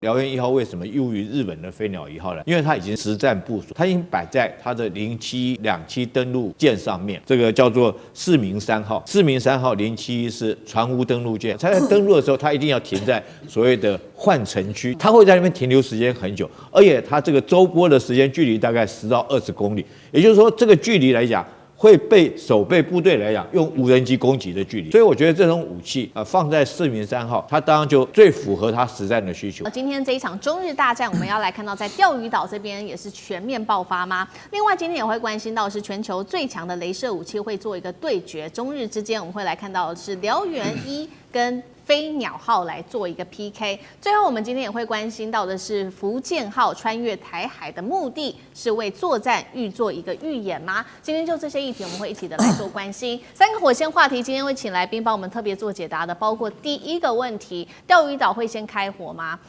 辽源1号为什么优于日本的飞鸟1号呢？因为它已经实战部署，它已经摆在它的072登陆舰上面，这个叫做世明3号。世明3号071是船坞登陆舰，它在登陆的时候，它一定要停在所谓的换乘区，它会在那边停留时间很久，而且它这个周波的时间距离大概10到20公里，也就是说这个距离来讲。会被守备部队来讲用无人机攻击的距离，所以我觉得这种武器放在世明3号，它当然就最符合它实战的需求。今天这一场中日大战，我们要来看到在钓鱼岛这边也是全面爆发吗？另外，今天也会关心到是全球最强的雷射武器会做一个对决，中日之间我们会来看到的是辽源1跟飞鸟号来做一个 PK。最后，我们今天也会关心到的是福建号穿越台海的目的是为作战预做一个预演吗？今天就这些议题，我们会一起的来做关心。3个火线话题，今天会请来宾帮我们特别做解答的，包括第一个问题：钓鱼岛会先开火吗？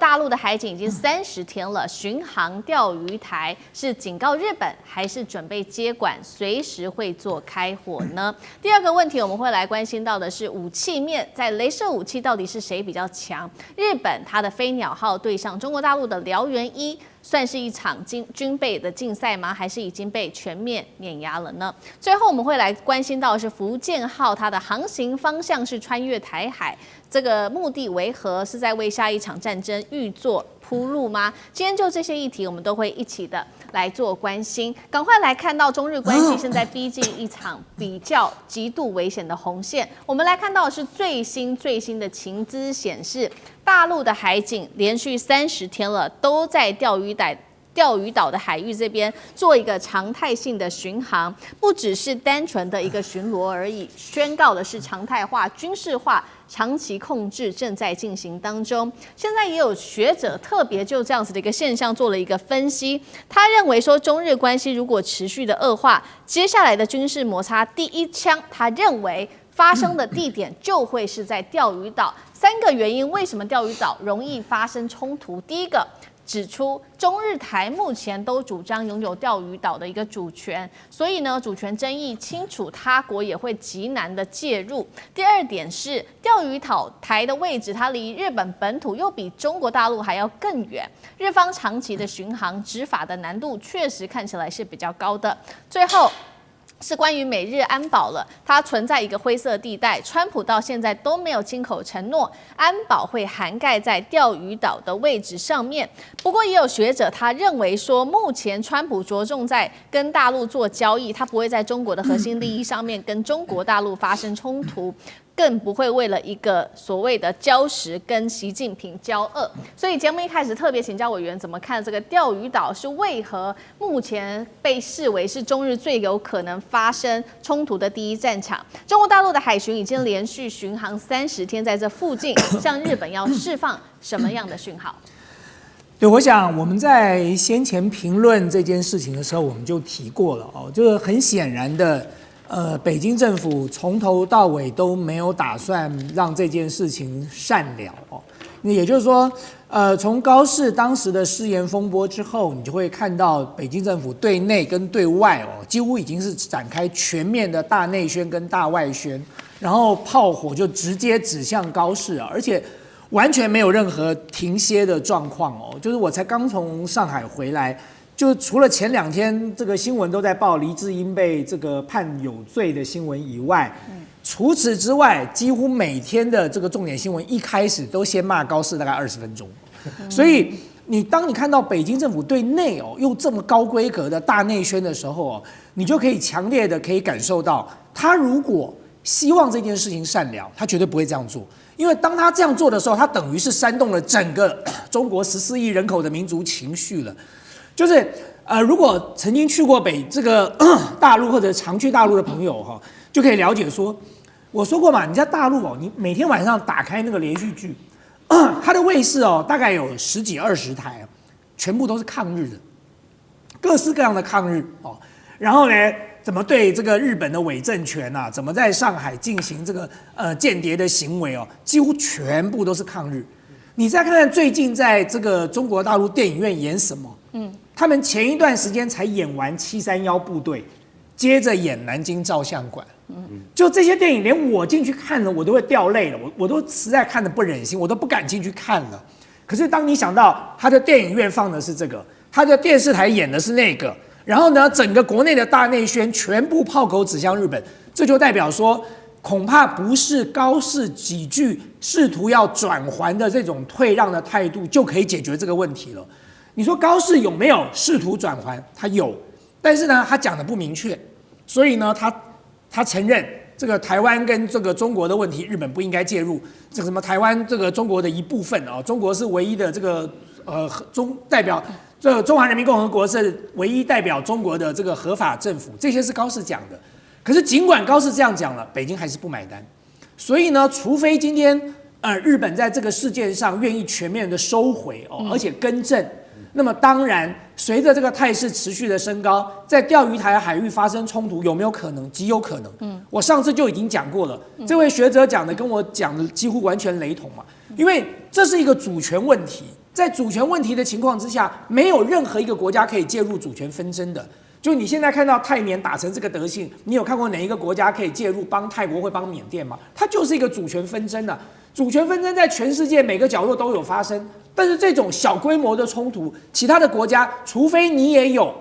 大陆的海警已经30天了，巡航钓鱼台是警告日本，还是准备接管，随时会做开火呢？第二个问题，我们会来关心到的是武器面，在雷射武器到底是谁比较强？日本它的飞鸟号对上中国大陆的辽源1，算是一场军备的竞赛吗？还是已经被全面碾压了呢？最后我们会来关心到的是福建号，它的航行方向是穿越台海，这个目的为何？是在为下一场战争预做铺路吗？今天就这些议题，我们都会一起的来做关心。赶快来看到中日关系现在逼近一场比较极度危险的红线。我们来看到的是最新的情资显示，大陆的海警连续30天了，都在钓鱼岛的海域这边做一个常态性的巡航，不只是单纯的一个巡逻而已，宣告的是常态化、军事化、长期控制正在进行当中。现在也有学者特别就这样子的一个现象做了一个分析，他认为说中日关系如果持续的恶化，接下来的军事摩擦第一枪，他认为发生的地点就会是在钓鱼岛。3个原因，为什么钓鱼岛容易发生冲突？第一个，指出中日台目前都主张拥有钓鱼岛的一个主权，所以呢，主权争议清楚，他国也会极难的介入。第二点是钓鱼岛台的位置，它离日本本土又比中国大陆还要更远，日方长期的巡航执法的难度确实看起来是比较高的。最后是关于美日安保了，它存在一个灰色地带，川普到现在都没有亲口承诺安保会涵盖在钓鱼岛的位置上面。不过也有学者他认为说，目前川普着重在跟大陆做交易，他不会在中国的核心利益上面跟中国大陆发生冲突，更不会为了一个所谓的礁石跟习近平交恶。所以节目一开始特别请教委员怎么看这个钓鱼岛是为何目前被视为是中日最有可能发生冲突的第一战场？中国大陆的海巡已经连续巡航30天，在这附近向日本要释放什么样的讯号？对，我想我们在先前评论这件事情的时候，我们就提过了哦，就是很显然的。北京政府从头到尾都没有打算让这件事情善了哦。也就是说，从高市当时的失言风波之后，你就会看到北京政府对内跟对外哦，几乎已经是展开全面的大内宣跟大外宣，然后炮火就直接指向高市啊，而且完全没有任何停歇的状况哦。就是我才刚从上海回来。就除了前2天这个新闻都在报黎智英被这个判有罪的新闻以外，除此之外，几乎每天的这个重点新闻一开始都先骂高市大概20分钟。所以当你看到北京政府对内哦用这么高规格的大内宣的时候哦，你就可以强烈的可以感受到，他如果希望这件事情善了，他绝对不会这样做。因为当他这样做的时候，他等于是煽动了整个中国14亿人口的民族情绪了。就是如果曾经去过这个大陆或者常去大陆的朋友哈，就可以了解说，我说过嘛，你在大陆哦，你每天晚上打开那个连续剧，它的卫视哦，大概有10几20台，全部都是抗日的，各式各样的抗日哦。然后呢，怎么对这个日本的伪政权啊，怎么在上海进行这个间谍的行为哦，几乎全部都是抗日。你再看看最近在这个中国大陆电影院演什么？他们前一段时间才演完731部队，接着演南京照相馆。就这些电影，连我进去看了，我都会掉泪了，我都实在看得不忍心，我都不敢进去看了。可是当你想到他的电影院放的是这个，他的电视台演的是那个，然后呢，整个国内的大内宣全部炮口指向日本，这就代表说，恐怕不是高市几句试图要转圜的这种退让的态度就可以解决这个问题了。你说高市有没有试图转圜？他有，但是呢，他讲的不明确，所以呢，他承认这个台湾跟这个中国的问题，日本不应该介入。这个什么台湾这个中国的一部分啊，中国是唯一的这个代表。这中华人民共和国是唯一代表中国的这个合法政府，这些是高市讲的。可是尽管高市这样讲了，北京还是不买单。所以呢，除非今天日本在这个事件上愿意全面的收回而且更正，那么当然随着这个态势持续的升高，在钓鱼台海域发生冲突有没有可能？极有可能。我上次就已经讲过了，这位学者讲的跟我讲的几乎完全雷同嘛，因为这是一个主权问题。在主权问题的情况之下，没有任何一个国家可以介入主权纷争的。就你现在看到泰缅打成这个德性，你有看过哪一个国家可以介入帮泰国或帮缅甸吗？它就是一个主权纷争啊。主权纷争在全世界每个角落都有发生，但是这种小规模的冲突，其他的国家除非你也有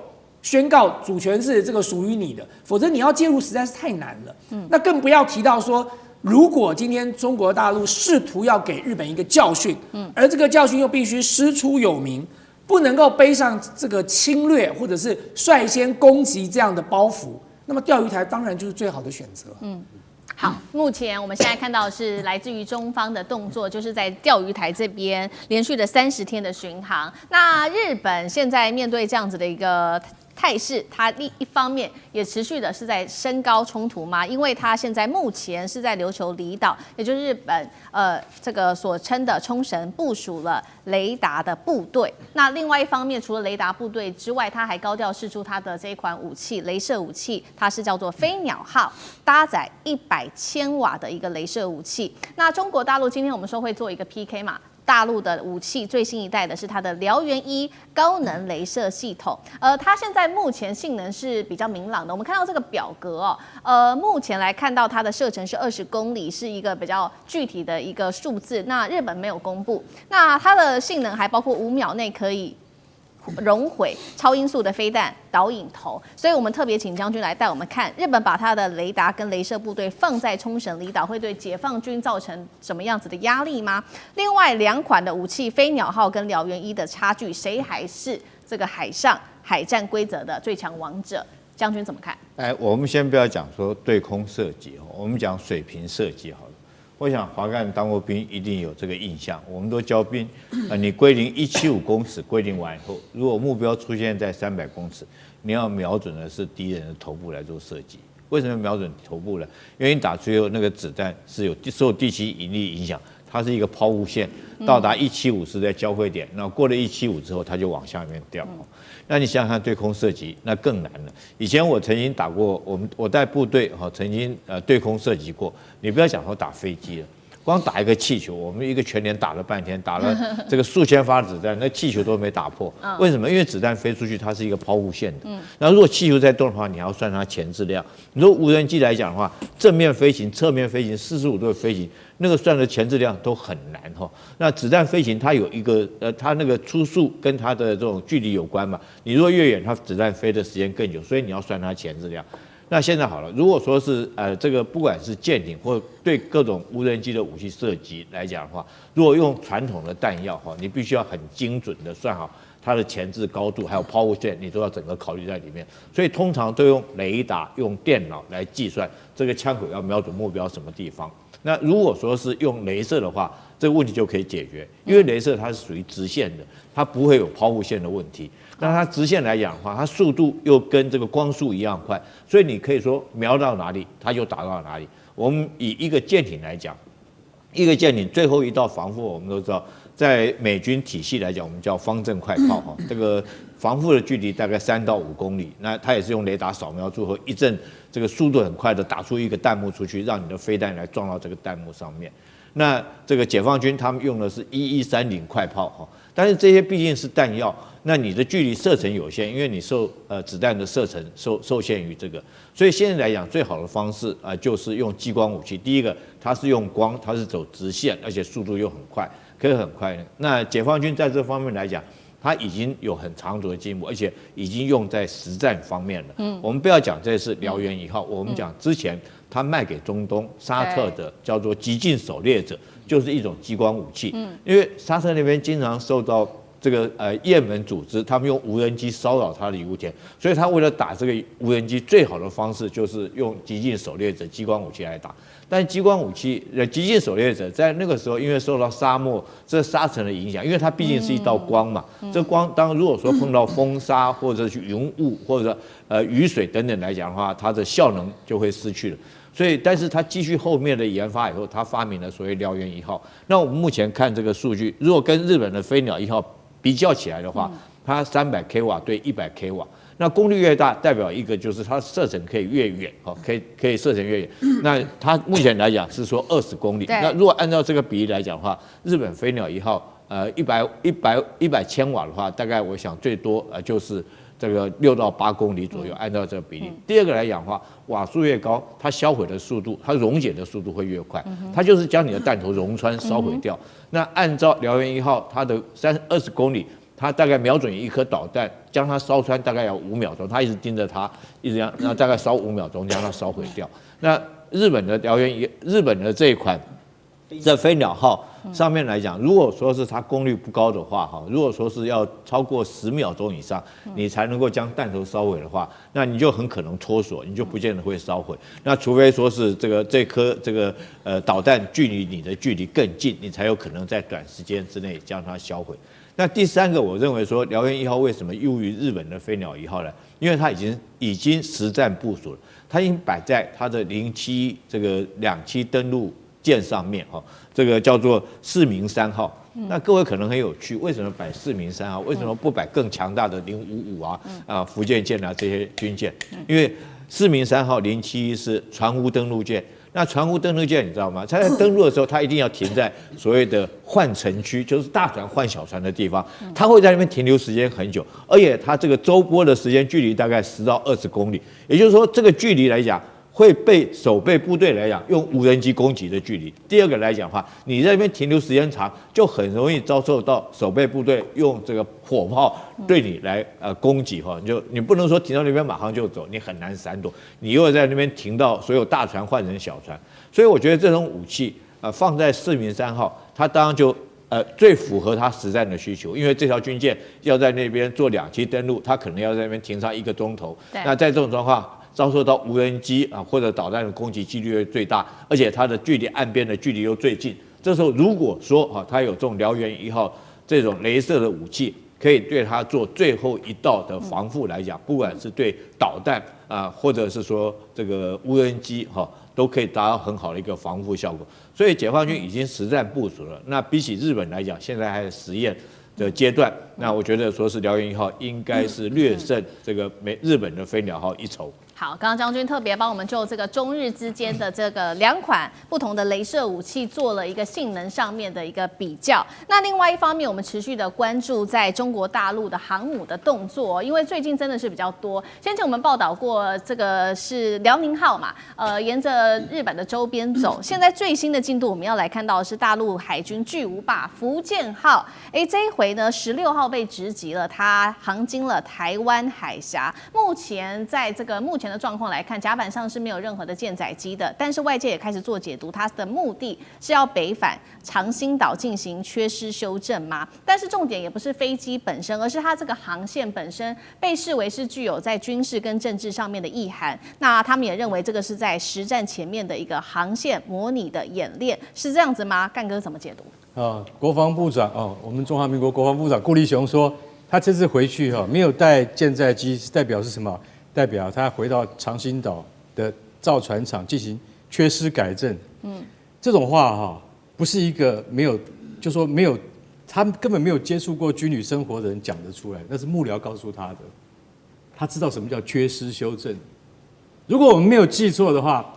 宣告主权是这个属于你的，否则你要介入实在是太难了。那更不要提到说，如果今天中国大陆试图要给日本一个教训，而这个教训又必须师出有名，不能够背上这个侵略或者是率先攻击这样的包袱，那么钓鱼台当然就是最好的选择。好，目前我们现在看到的是来自于中方的动作，就是在钓鱼台这边连续的30天的巡航。那日本现在面对这样子的一个态势，它一方面也持续的是在升高冲突嘛，因为它现在目前是在琉球离岛，也就是日本这个所称的冲绳部署了雷达的部队。那另外一方面，除了雷达部队之外，它还高调释出它的这一款武器，雷射武器，它是叫做飞鸟号，搭载100千瓦的一个雷射武器。那中国大陆今天我们说会做一个 PK 嘛？大陆的武器最新一代的是它的燎原1高能雷射系统，它现在目前性能是比较明朗的。我们看到这个表格目前来看到它的射程是20公里，是一个比较具体的一个数字。那日本没有公布，那它的性能还包括5秒内可以熔毁超音速的飞弹导引头，所以我们特别请将军来带我们看日本把它的雷达跟雷射部队放在冲绳离岛，会对解放军造成什么样子的压力吗？另外2款的武器飞鸟号跟燎原1的差距，谁还是这个海上海战规则的最强王者？将军怎么看？我们先不要讲说对空射击，我们讲水平射击好了。我想华干当过兵，一定有这个印象。我们都教兵，你归零175公尺，归零完以后，如果目标出现在300公尺，你要瞄准的是敌人的头部来做射击。为什么瞄准头部呢？因为你打出以后，那个子弹是受地心引力影响，它是一个抛物线，到达175是在交汇点，那过了175之后，它就往下面掉。那你想想看，对空射击那更难了。以前我曾经打过，我带部队曾经对空射击过。你不要讲说打飞机了，光打一个气球，我们一个全连打了半天，打了这个数千发子弹，那气球都没打破。为什么？因为子弹飞出去，它是一个抛物线的。那如果气球在动的话，你还要算它前置量。你说无人机来讲的话，正面飞行、侧面飞行、45度的飞行，那个算的前置量都很难哈。那子弹飞行它有一个它那个初速跟它的这种距离有关嘛。你如果越远，它子弹飞的时间更久，所以你要算它前置量。那现在好了，如果说是这个不管是舰艇或对各种无人机的武器射击来讲的话，如果用传统的弹药哈，你必须要很精准的算好它的前置高度，还有抛物线，你都要整个考虑在里面。所以通常都用雷达、用电脑来计算这个枪口要瞄准目标什么地方。那如果说是用雷射的话，这个问题就可以解决，因为雷射它是属于直线的，它不会有抛物线的问题。那它直线来讲的话，它速度又跟这个光速一样快，所以你可以说瞄到哪里，它就打到哪里。我们以一个舰艇来讲，一个舰艇最后一道防护，我们都知道，在美军体系来讲，我们叫方阵快炮哈，这个防护的距离大概3到5公里，那它也是用雷达扫描之后，一阵这个速度很快的打出一个弹幕出去，让你的飞弹来撞到这个弹幕上面。那这个解放军他们用的是1130快炮哈，但是这些毕竟是弹药，那你的距离射程有限，因为你子弹的射程受限于这个，所以现在来讲最好的方式就是用激光武器。第一个，它是用光，它是走直线，而且速度又很快。可以很快的。那解放军在这方面来讲，它已经有很长足的进步，而且已经用在实战方面了。我们不要讲这是燎原1号，我们讲之前他卖给中东沙特的叫做激进狩猎者，就是一种激光武器。因为沙特那边经常受到这个也门组织，他们用无人机骚扰他的油田，所以他为了打这个无人机，最好的方式就是用激进狩猎者激光武器来打。但激光武器激进狩猎者在那个时候，因为受到沙漠这沙尘的影响，因为它毕竟是一道光嘛，这光如果说碰到风沙或者是云雾或者雨水等等来讲的话，它的效能就会失去了。所以，但是他继续后面的研发以后，他发明了所谓燎原1号。那我们目前看这个数据，如果跟日本的飞鸟1号比较起来的话，它300 kW 对100 kW。那功率越大，代表一个就是它射程可以越远，可以射程越远。那它目前来讲是说20公里。那如果按照这个比例来讲的话，日本飞鸟1号100千瓦的话，大概我想最多就是这个6到8公里左右，按照这个比例。第二个来讲的话，瓦数越高，它销毁的速度，它溶解的速度会越快。它就是将你的弹头溶穿烧毁掉。那按照燎原1号，它的20公里。它大概瞄准一颗导弹，将它烧穿大概要5秒钟，它一直盯着它，一直让大概烧5秒钟，将它烧毁掉。那日本的这一款这飞鸟号上面来讲，如果说是它功率不高的话，如果说是要超过10秒钟以上，你才能够将弹头烧毁的话，那你就很可能脱锁，你就不见得会烧毁。那除非说是这颗导弹距离你的距离更近，你才有可能在短时间之内将它销毁。那第三个，我认为说燎原1号为什么优于日本的飞鸟1号呢？因为它已经实战部署了，它已经摆在它的07这个2栖登陆舰上面这个叫做四明3号。那各位可能很有趣，为什么摆四明3号？为什么不摆更强大的055福建舰这些军舰？因为四明3号07是船坞登陆舰。那船坞登陆舰你知道吗？它在登陆的时候，它一定要停在所谓的换乘区，就是大船换小船的地方。它会在那边停留时间很久，而且它这个周波的时间距离大概10到20公里，也就是说这个距离来讲，会被守备部队来讲用无人机攻击的距离。第二个来讲的话，你在那边停留时间长，就很容易遭受到守备部队用这个火炮对你来攻击你不能说停到那边马上就走，你很难闪躲。你又在那边停到所有大船换成小船，所以我觉得这种武器放在四明3号，它当然就最符合它实战的需求，因为这条军舰要在那边做2栖登陆，它可能要在那边停上1个钟头。那在这种状况，遭受到无人机或者导弹的攻击几率最大，而且它的距离岸边的距离又最近。这时候如果说它有这种燎原1号这种雷射的武器，可以对它做最后一道的防护来讲，不管是对导弹或者是说这个无人机都可以达到很好的一个防护效果。所以解放军已经实战部署了。那比起日本来讲，现在还在实验的阶段，那我觉得说是燎原1号应该是略胜这个日本的飞鸟号一筹。好，刚刚将军特别帮我们就这个中日之间的这个2款不同的雷射武器做了一个性能上面的一个比较。那另外一方面，我们持续的关注在中国大陆的航母的动作，因为最近真的是比较多。先前我们报道过，这个是辽宁号嘛，沿着日本的周边走。现在最新的进度，我们要来看到的是大陆海军巨无霸福建号。这一回呢，16号被直击了，它航经了台湾海峡。目前在这个目前的状况来看，甲板上是没有任何的舰载机的，但是外界也开始做解读，它的目的是要北返长兴岛进行缺失修正吗？但是重点也不是飞机本身，而是它这个航线本身被视为是具有在军事跟政治上面的意涵。那他们也认为这个是在实战前面的一个航线模拟的演练，是这样子吗？干哥怎么解读？国防部长我们中华民国国防部长顾立雄说，他这次回去没有带舰载机，代表是什么？代表他回到长兴岛的造船厂进行缺失改正。这种话不是一个没有，就说没有，他根本没有接触过军旅生活的人讲得出来，那是幕僚告诉他的。他知道什么叫缺失修正。如果我们没有记错的话，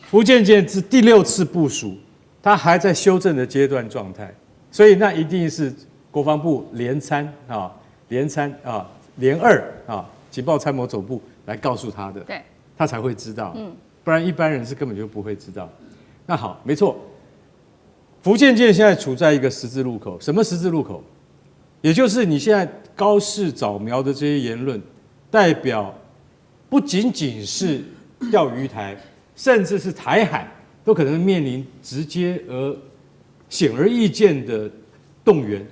福建舰是第6次部署，它还在修正的阶段状态，所以那一定是国防部联2情报参谋总部来告诉他的，对，他才会知道，不然一般人是根本就不会知道。那好，没错，福建舰现在处在一个十字路口，什么十字路口？也就是你现在高市早苗的这些言论，代表不仅仅是钓鱼台，甚至是台海，都可能面临直接而显而易见的动员，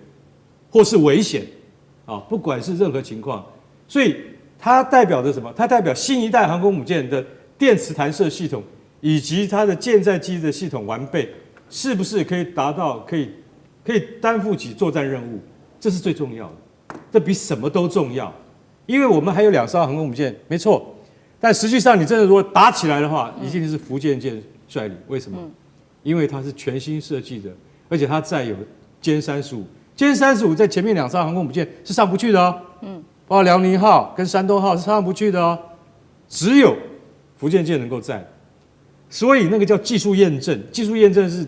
或是危险啊，不管是任何情况，所以它代表着什么？它代表新一代航空母舰的电磁弹射系统以及它的舰载机的系统完备，是不是可以达到可以担负起作战任务？这是最重要的，这比什么都重要。因为我们还有2艘航空母舰，没错，但实际上你真的如果打起来的话，一定是福建舰率领。为什么？因为它是全新设计的，而且它载有歼35，歼35在前面2艘航空母舰是上不去的哦。包括辽宁号跟山东号是上不去的哦，只有福建舰能够载。所以那个叫技术验证，技术验证是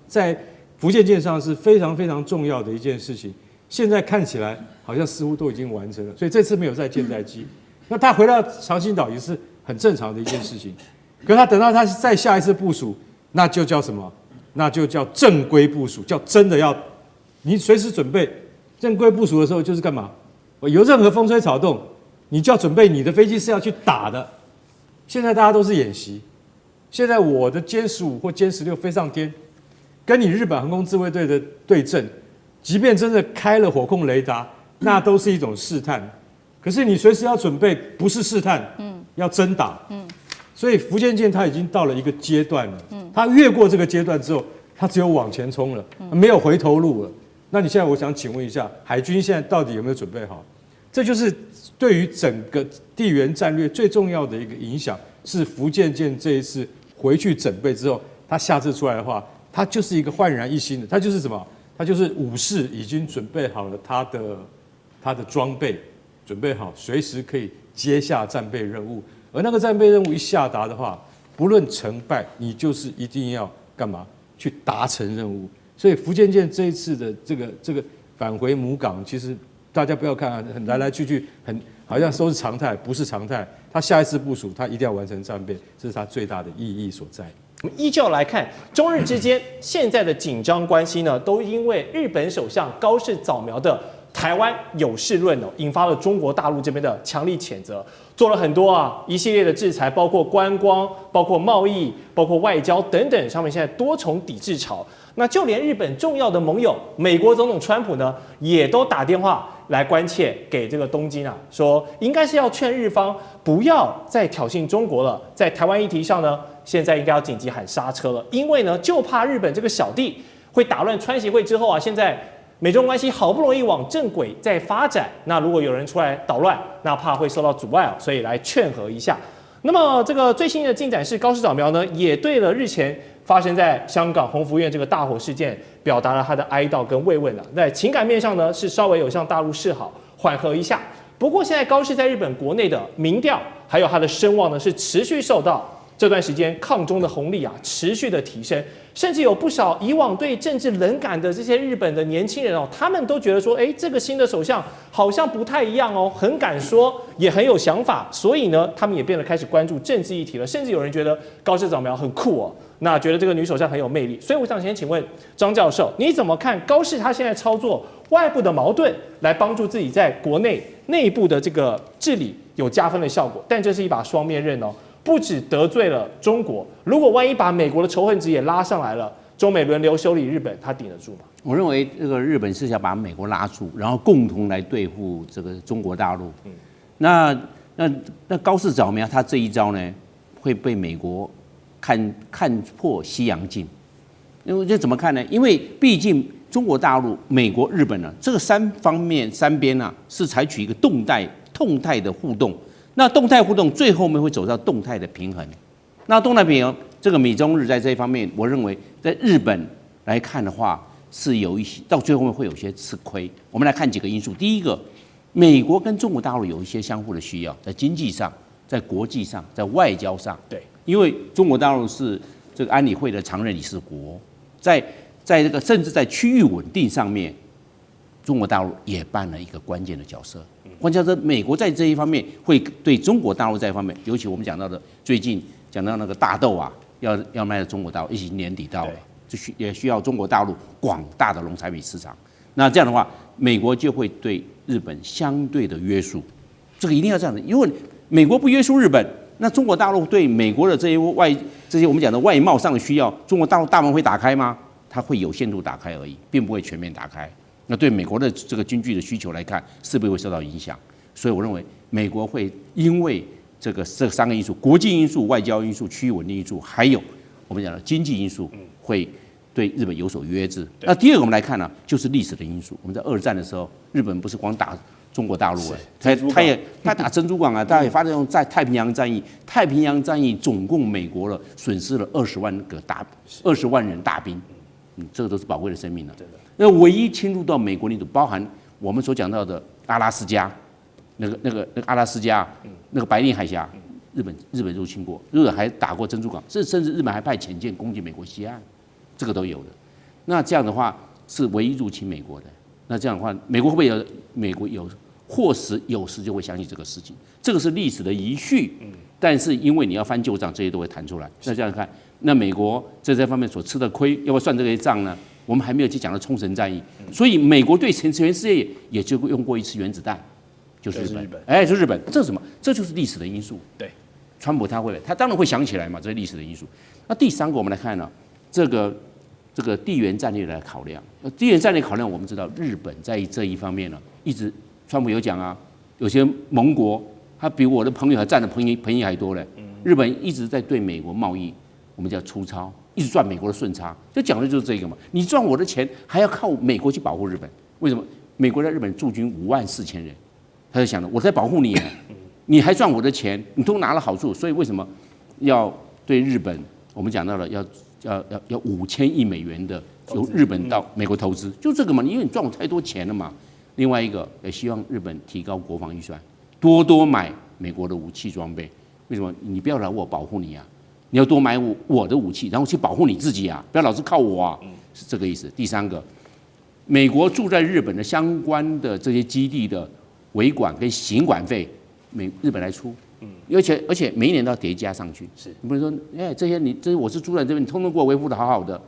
在福建舰上是非常非常重要的一件事情。现在看起来好像似乎都已经完成了，所以这次没有载舰载机。那他回到长兴岛也是很正常的一件事情。可是他等到他再下一次部署，那就叫什么？那就叫正规部署，叫真的要你随时准备。正规部署的时候就是干嘛？有任何风吹草动，你就要准备你的飞机是要去打的。现在大家都是演习，现在我的歼15或歼16飞上天，跟你日本航空自卫队的对阵，即便真的开了火控雷达，那都是一种试探。可是你随时要准备，不是试探，要真打。所以福建舰它已经到了一个阶段了，它越过这个阶段之后，它只有往前冲了，没有回头路了。那你现在我想请问一下，海军现在到底有没有准备好？这就是对于整个地缘战略最重要的一个影响，是福建舰这一次回去整备之后，它下次出来的话，它就是一个焕然一新的，它就是什么？它就是武士已经准备好了它的装备，准备好随时可以接下战备任务。而那个战备任务一下达的话，不论成败，你就是一定要干嘛？去达成任务。所以福建舰这一次的这个返回母港，其实大家不要看啊，很来来去去，好像都是常态，不是常态。它下一次部署，它一定要完成战备，这是它最大的意义所在。我们依旧来看中日之间现在的紧张关系呢，都因为日本首相高市早苗的台湾有事论哦，引发了中国大陆这边的强力谴责，做了很多一系列的制裁，包括观光、包括贸易、包括外交等等上面，现在多重抵制潮。那就连日本重要的盟友美国总统川普呢，也都打电话来关切给这个东京说应该是要劝日方不要再挑衅中国了，在台湾议题上呢，现在应该要紧急喊刹车了，因为呢，就怕日本这个小弟会打乱川协会之后现在美中关系好不容易往正轨在发展，那如果有人出来捣乱，那怕会受到阻碍所以来劝和一下。那么这个最新的进展是，高市早苗呢也对了日前发生在香港鸿福苑这个大火事件表达了他的哀悼跟慰问在情感面上呢是稍微有向大陆示好，缓和一下。不过现在高市在日本国内的民调还有他的声望呢，是持续受到这段时间抗中的红利持续的提升，甚至有不少以往对政治冷感的这些日本的年轻人他们都觉得说，这个新的首相好像不太一样很敢说，也很有想法，所以呢，他们也变得开始关注政治议题了，甚至有人觉得高市早苗很酷那觉得这个女首相很有魅力。所以我想先请问张教授，你怎么看高市他现在操作外部的矛盾，来帮助自己在国内内部的这个治理有加分的效果？但这是一把双面刃不只得罪了中国，如果万一把美国的仇恨值也拉上来了，中美轮流修理日本，他顶得住吗？我认为这个日本是想把美国拉住，然后共同来对付这个中国大陆。那高市早苗他这一招呢，会被美国看破西洋镜。因为这怎么看呢？因为毕竟中国大陆、美国、日本这个三边是采取一个动态的互动。那动态互动最后面会走到动态的平衡。那动态平衡，这个美中日在这一方面，我认为在日本来看的话，是有一些到最后面会有些吃亏。我们来看几个因素。第一个，美国跟中国大陆有一些相互的需要，在经济上、在国际上、在外交上。对，因为中国大陆是这个安理会的常任理事国，在这个甚至在区域稳定上面，中国大陆也扮了一个关键的角色。换句话说，美国在这一方面会对中国大陆这一方面，尤其我们讲到的最近讲到那个大豆要卖到中国大陆，已经年底到了，也需要中国大陆广大的农产品市场。那这样的话，美国就会对日本相对的约束，这个一定要这样的。如果美国不约束日本，那中国大陆对美国的这些我们讲的外贸上的需要，中国大陆大门会打开吗？它会有限度打开而已，并不会全面打开。那对美国的这个经济的需求来看，是不是会受到影响？所以我认为美国会因为这三个因素：国际因素、外交因素、区域稳定因素，还有我们讲的经济因素，会对日本有所约制。那第二个我们来看呢，就是历史的因素。我们在二战的时候，日本不是光打中国大陆他打珍珠港啊，他也发动在太平洋战役。太平洋战役总共美国损失了20万人大兵，这个都是宝贵的生命了。那唯一侵入到美国领土，包含我们所讲到的阿拉斯加，那个阿拉斯加，那个白令海峡，日本入侵过，日本还打过珍珠港，甚至日本还派潜舰攻击美国西岸，这个都有的。那这样的话是唯一入侵美国的。那这样的话，美国会不会有？美国或时就会相信这个事情，这个是历史的遗绪。但是因为你要翻旧账，这些都会弹出来。那这样看，那美国在这方面所吃的亏，要不要算这些账呢？我们还没有去讲到冲绳战役，所以美国对全世界也就用过一次原子弹，就是日本。就是日本，这是什么？这就是历史的因素。对，川普他当然会想起来嘛，这是历史的因素。那第三个，我们来看呢，这个地缘战略来考量。地缘战略考量，我们知道日本在这一方面呢，一直川普有讲啊，有些盟国他比我的朋友还占的便宜还多嘞。日本一直在对美国贸易，我们叫粗糙，一直赚美国的顺差，就讲的就是这个嘛。你赚我的钱，还要靠美国去保护日本，为什么？美国在日本驻军54000人，他就想着我在保护你，你还赚我的钱，你都拿了好处，所以为什么要对日本？我们讲到了要5000亿美元的由日本到美国投资，就这个嘛，因为你赚我太多钱了嘛。另外一个也希望日本提高国防预算，多买美国的武器装备。为什么？你不要来我保护你啊，你要多买我的武器，然后去保护你自己啊，不要老是靠我啊，是这个意思。第三个，美国驻在日本的相关的这些基地的维管跟行管费，日本来出。而且每一年都要叠加上去。是，你不能说，这些我是住在这边，你通通给我维护的好好的，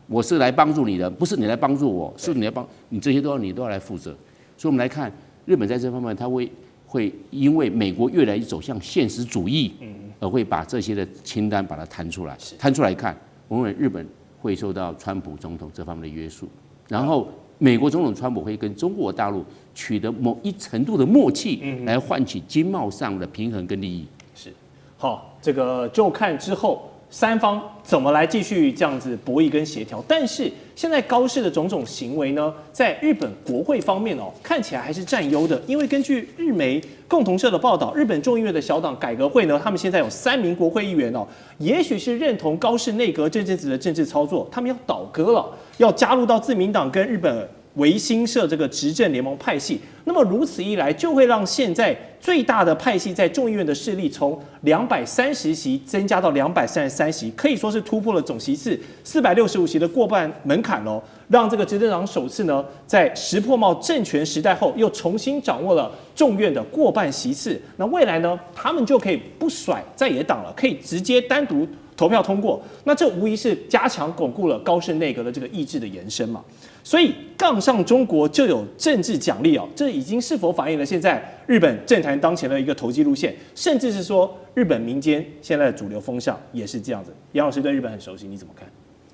我是来帮助你的，不是你来帮助我，是你来你这些你都要来负责。所以我们来看，日本在这方面，它会因为美国越来越走向现实主义，而会把这些的清单把它摊出来看。我认为日本会受到川普总统这方面的约束，然后美国总统川普会跟中国大陆取得某一程度的默契，来换取经贸上的平衡跟利益。是，好，这个就看之后三方怎么来继续这样子博弈跟协调。但是现在高市的种种行为呢，在日本国会方面看起来还是占优的。因为根据日媒共同社的报道，日本众议院的小党改革会呢，他们现在有3名国会议员也许是认同高市内阁这阵子的政治操作，他们要倒戈了，要加入到自民党跟日本维新社这个执政联盟派系。那么如此一来，就会让现在最大的派系在众议院的势力从230席增加到233席，可以说是突破了总席次465席的过半门槛喽，让这个执政党首次呢在石破茂政权时代后又重新掌握了众院的过半席次。那未来呢，他们就可以不甩在野党了，可以直接单独投票通过。那这无疑是加强巩固了高市内阁的这个意志的延伸嘛。所以杠上中国就有政治奖励这已经是否反映了现在日本政坛当前的一个投机路线，甚至是说日本民间现在的主流风向也是这样子。杨老师对日本很熟悉，你怎么看？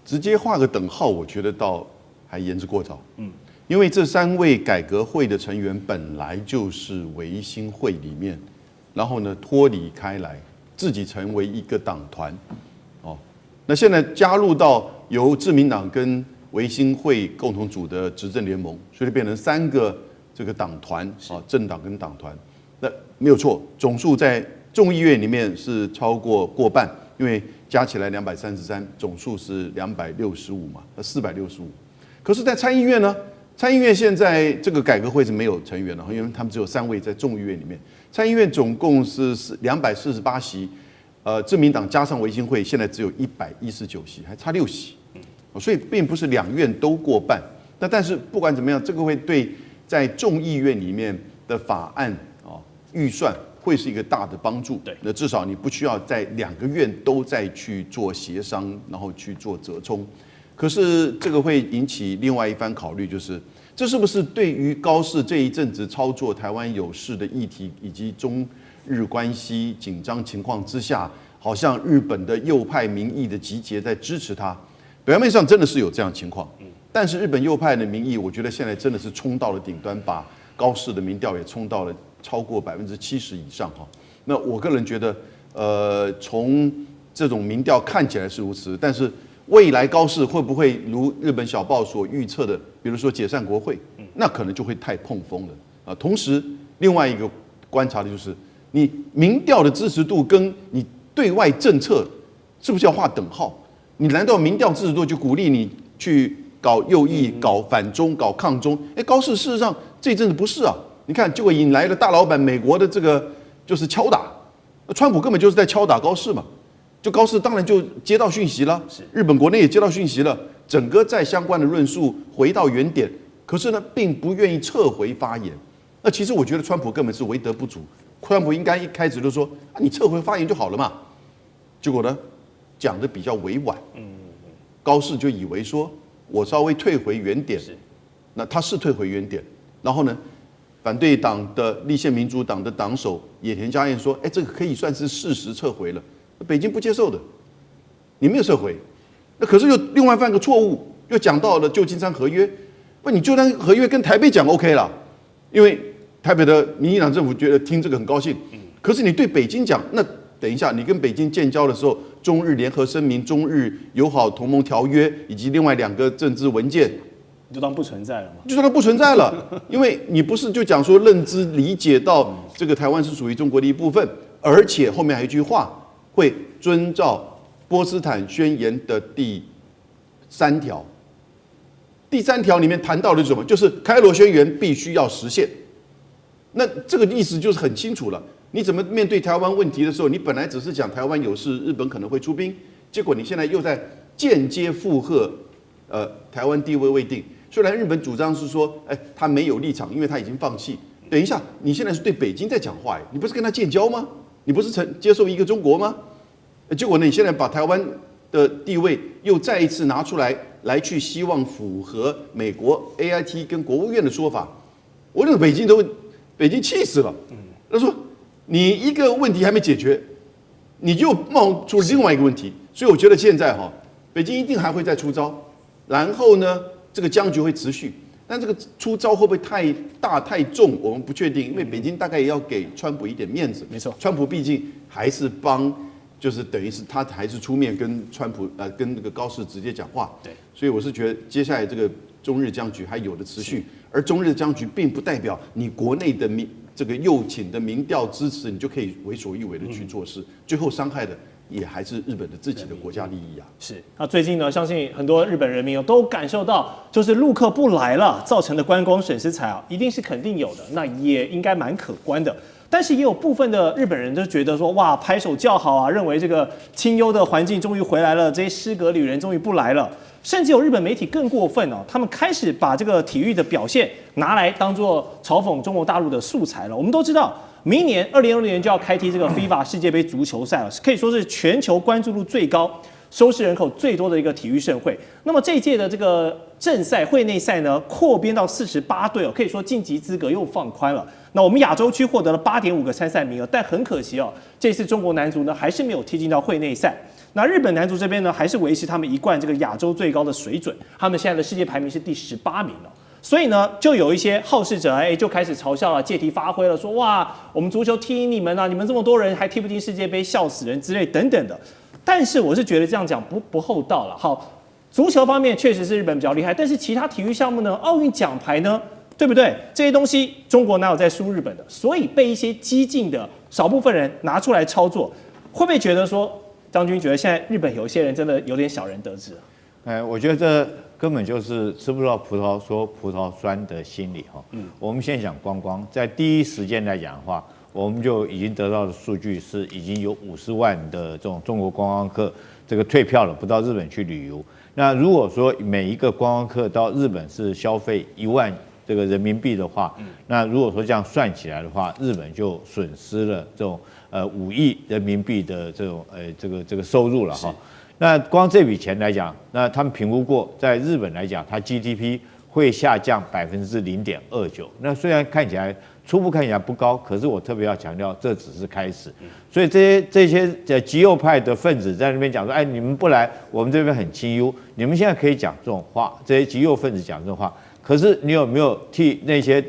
直接画个等号，我觉得倒还言之过早。因为这3位改革会的成员本来就是维新会里面，然后呢脱离开来，自己成为一个党团。那现在加入到由自民党跟维新会共同组的执政联盟，所以变成3个这个党团政党跟党团。那没有错，总数在众议院里面是超过过半，因为加起来233，总数是265嘛，465。可是，在参议院呢？参议院现在这个改革会是没有成员了，因为他们只有3位在众议院里面。参议院总共是248席，自民党加上维新会，现在只有119席，还差6席。所以并不是2院都过半。但是不管怎么样，这个会对在众议院里面的法案预算会是一个大的帮助。那至少你不需要在2个院都再去做协商，然后去做折冲。可是这个会引起另外一番考虑，就是这是不是对于高市这一阵子操作台湾有事的议题，以及中日关系紧张情况之下，好像日本的右派民意的集结在支持他，表面上真的是有这样情况，但是日本右派的民意，我觉得现在真的是冲到了顶端，把高市的民调也冲到了超过70%以上哈。那我个人觉得，从这种民调看起来是如此，但是未来高市会不会如日本小报所预测的，比如说解散国会，那可能就会太碰风了啊。同时，另外一个观察的就是，你民调的支持度跟你对外政策是不是要划等号？你难道民调支持度就鼓励你去搞右翼、搞反中、搞抗中？高市事实上这一阵子不是啊，你看结果引来了大老板美国的这个就是敲打，川普根本就是在敲打高市嘛。就高市当然就接到讯息了，日本国内也接到讯息了，整个在相关的论述回到原点，可是呢，并不愿意撤回发言。那其实我觉得川普根本是为德不足，川普应该一开始就说啊，你撤回发言就好了嘛。结果呢，讲的比较委婉，高市就以为说我稍微退回原点，那他是退回原点，然后呢，反对党的立宪民主党的党首野田佳彦说，这个可以算是事实撤回了。北京不接受的，你没有撤回，那可是又另外犯个错误，又讲到了旧金山合约，不，你旧金山合约跟台北讲 OK 了，因为台北的民进党政府觉得听这个很高兴，可是你对北京讲，那等一下你跟北京建交的时候，中日联合声明、中日友好同盟条约以及另外2个政治文件，你就当不存在了嘛？就当它不存在了，因为你不是就讲说认知理解到这个台湾是属于中国的一部分，而且后面还有一句话。会遵照波茨坦宣言的第3条，第3条里面谈到的是什么？就是开罗宣言必须要实现。那这个意思就是很清楚了。你怎么面对台湾问题的时候，你本来只是讲台湾有事，日本可能会出兵，结果你现在又在间接附和，台湾地位未定。虽然日本主张是说，他没有立场，因为他已经放弃。等一下，你现在是对北京在讲话，你不是跟他建交吗？你不是接受一个中国吗？结果呢，你现在把台湾的地位又再一次拿出来去希望符合美国 AIT 跟国务院的说法，我认为北京气死了。他说你一个问题还没解决，你就冒出另外一个问题，所以我觉得现在北京一定还会再出招，然后呢，这个僵局会持续。但这个出招会不会太大太重，我们不确定，因为北京大概也要给川普一点面子。没错，川普毕竟还是就是等于是他还是出面跟川普跟那个高市直接讲话。对，所以我是觉得接下来这个中日僵局还有的持续，而中日僵局并不代表你国内的这个右倾的民调支持，你就可以为所欲为的去做事，最后伤害的也还是日本的自己的国家利益啊。是，那最近呢，相信很多日本人民都感受到，就是陆客不来了造成的观光损失财一定是肯定有的，那也应该蛮可观的。但是也有部分的日本人就觉得说，哇，拍手叫好啊，认为这个清幽的环境终于回来了，这些诗阁旅人终于不来了。甚至有日本媒体更过分他们开始把这个体育的表现拿来当做嘲讽中国大陆的素材了。我们都知道，明年2026年就要开踢这个 FIFA 世界杯足球赛了，可以说是全球关注度最高、收视人口最多的一个体育盛会。那么这一届的这个正赛会内赛呢，扩编到48队可以说晋级资格又放宽了。那我们亚洲区获得了8.5个参赛名额，但很可惜这次中国男足呢还是没有踢进到会内赛。那日本男足这边呢，还是维持他们一贯这个亚洲最高的水准，他们现在的世界排名是第18名了。所以呢，就有一些好事者就开始嘲笑了，借题发挥了，说哇，我们足球踢你们啊，你们这么多人还踢不进世界杯，笑死人之类等等的。但是我是觉得这样讲不厚道了。好，足球方面确实是日本比较厉害，但是其他体育项目呢，奥运奖牌呢，对不对？这些东西中国哪有在输日本的？所以被一些激进的少部分人拿出来操作，会不会觉得说，将军觉得现在日本有一些人真的有点小人得志啊？我觉得这根本就是吃不到葡萄说葡萄酸的心理我们先讲观光，在第一时间来讲的话，我们就已经得到的数据是已经有50万的这种中国观光客这个退票了，不到日本去旅游。那如果说每一个观光客到日本是消费1万这个人民币的话，那如果说这样算起来的话，日本就损失了这种5亿人民币的这种这个收入了那光这笔钱来讲，那他们评估过，在日本来讲，它 GDP 会下降0.29%。那虽然看起来初步看起来不高，可是我特别要强调，这只是开始。所以这些极右派的分子在那边讲说，哎，你们不来，我们这边很清幽。你们现在可以讲这种话，这些极右分子讲这种话，可是你有没有替那些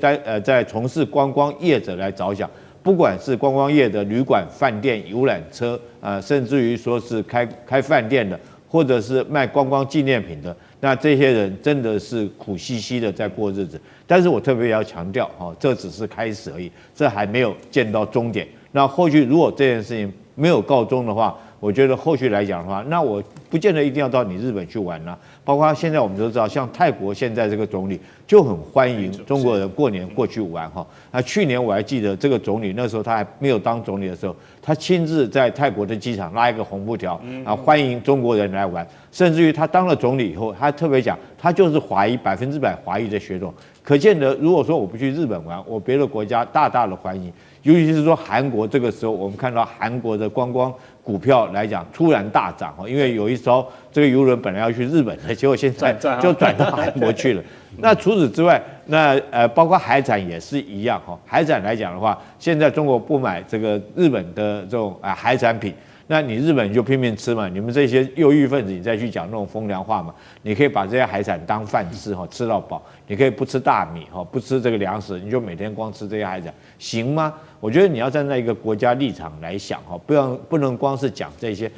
在从事观光业者来着想？不管是观光业的旅馆、饭店、游览车，甚至于说是开饭店的，或者是卖观光纪念品的，那这些人真的是苦兮兮的在过日子。但是我特别要强调，这只是开始而已，这还没有见到终点。那后续如果这件事情没有告终的话，我觉得后续来讲的话，那我不见得一定要到你日本去玩啦。包括现在我们都知道，像泰国现在这个总理就很欢迎中国人过年过去玩哈。那去年我还记得这个总理那时候他还没有当总理的时候，他亲自在泰国的机场拉一个红布条啊，欢迎中国人来玩。甚至于他当了总理以后，他特别讲，他就是华裔100%华裔的血统。可见得，如果说我不去日本玩，我别的国家大大的欢迎。尤其是说韩国这个时候，我们看到韩国的观光股票来讲突然大涨哈，因为有一艘这个邮轮本来要去日本的，结果现在就转到韩国去了。那除此之外，那包括海产也是一样哈。海产来讲的话，现在中国不买这个日本的这种海产品。那你日本就拼命吃嘛，你们这些右翼分子，你再去讲那种风凉话嘛？你可以把这些海产当饭吃哈，吃到饱。你可以不吃大米哈，不吃这个粮食，你就每天光吃这些海产，行吗？我觉得你要站在一个国家立场来想哈，不能光是讲这些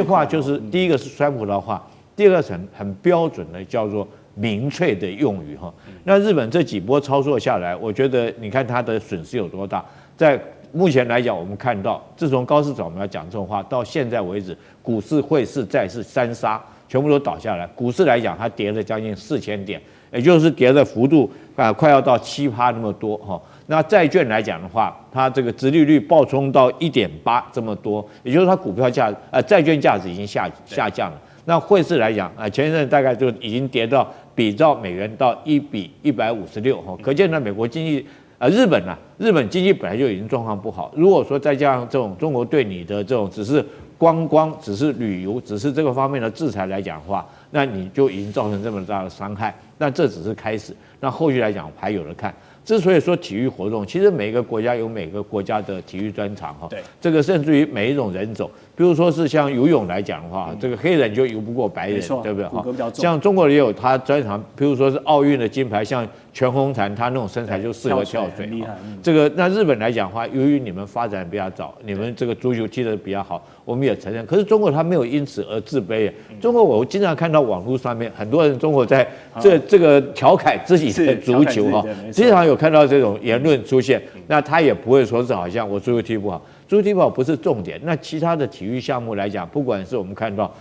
话，就是第一个是川普的话，第二个是很标准的叫做民粹的用语哈。那日本这几波操作下来，我觉得你看它的损失有多大，在目前来讲，我们看到，自从高市早苗讲这种话到现在为止，股市、汇市、债市三杀全部都倒下来。股市来讲，它跌了将近4000点，也就是跌的幅度快要到7%那么多哈。那债券来讲的话，它这个殖利率暴冲到1.8这么多，也就是它股票债券价值已经下降了。那汇市来讲前一阵大概就已经跌到比照美元到1比156哈，可见呢美国经济。日本经济本来就已经状况不好，如果说再加上这种中国对你的这种只是观光、只是旅游、只是这个方面的制裁来讲的话，那你就已经造成这么大的伤害。那这只是开始，那后续来讲还有的看。之所以说体育活动，其实每个国家有每个国家的体育专长哈。对。这个甚至于每一种人种，比如说是像游泳来讲的话，这个黑人就游不过白人，对不对？哈。像中国也有他专长，比如说是奥运的金牌，像全红婵，他那种身材就适合跳水。厉害。这个那日本来讲的话，由于你们发展比较早，你们这个足球踢得比较好，我们也承认。可是中国他没有因此而自卑。中国我经常看到网络上面很多人中国在这个调侃自己的足球哈，经常有看到这种言论出现。那他也不会说是好像我足球踢不好，足球踢不好不是重点。那其他的体育项目来讲，不管是我们看到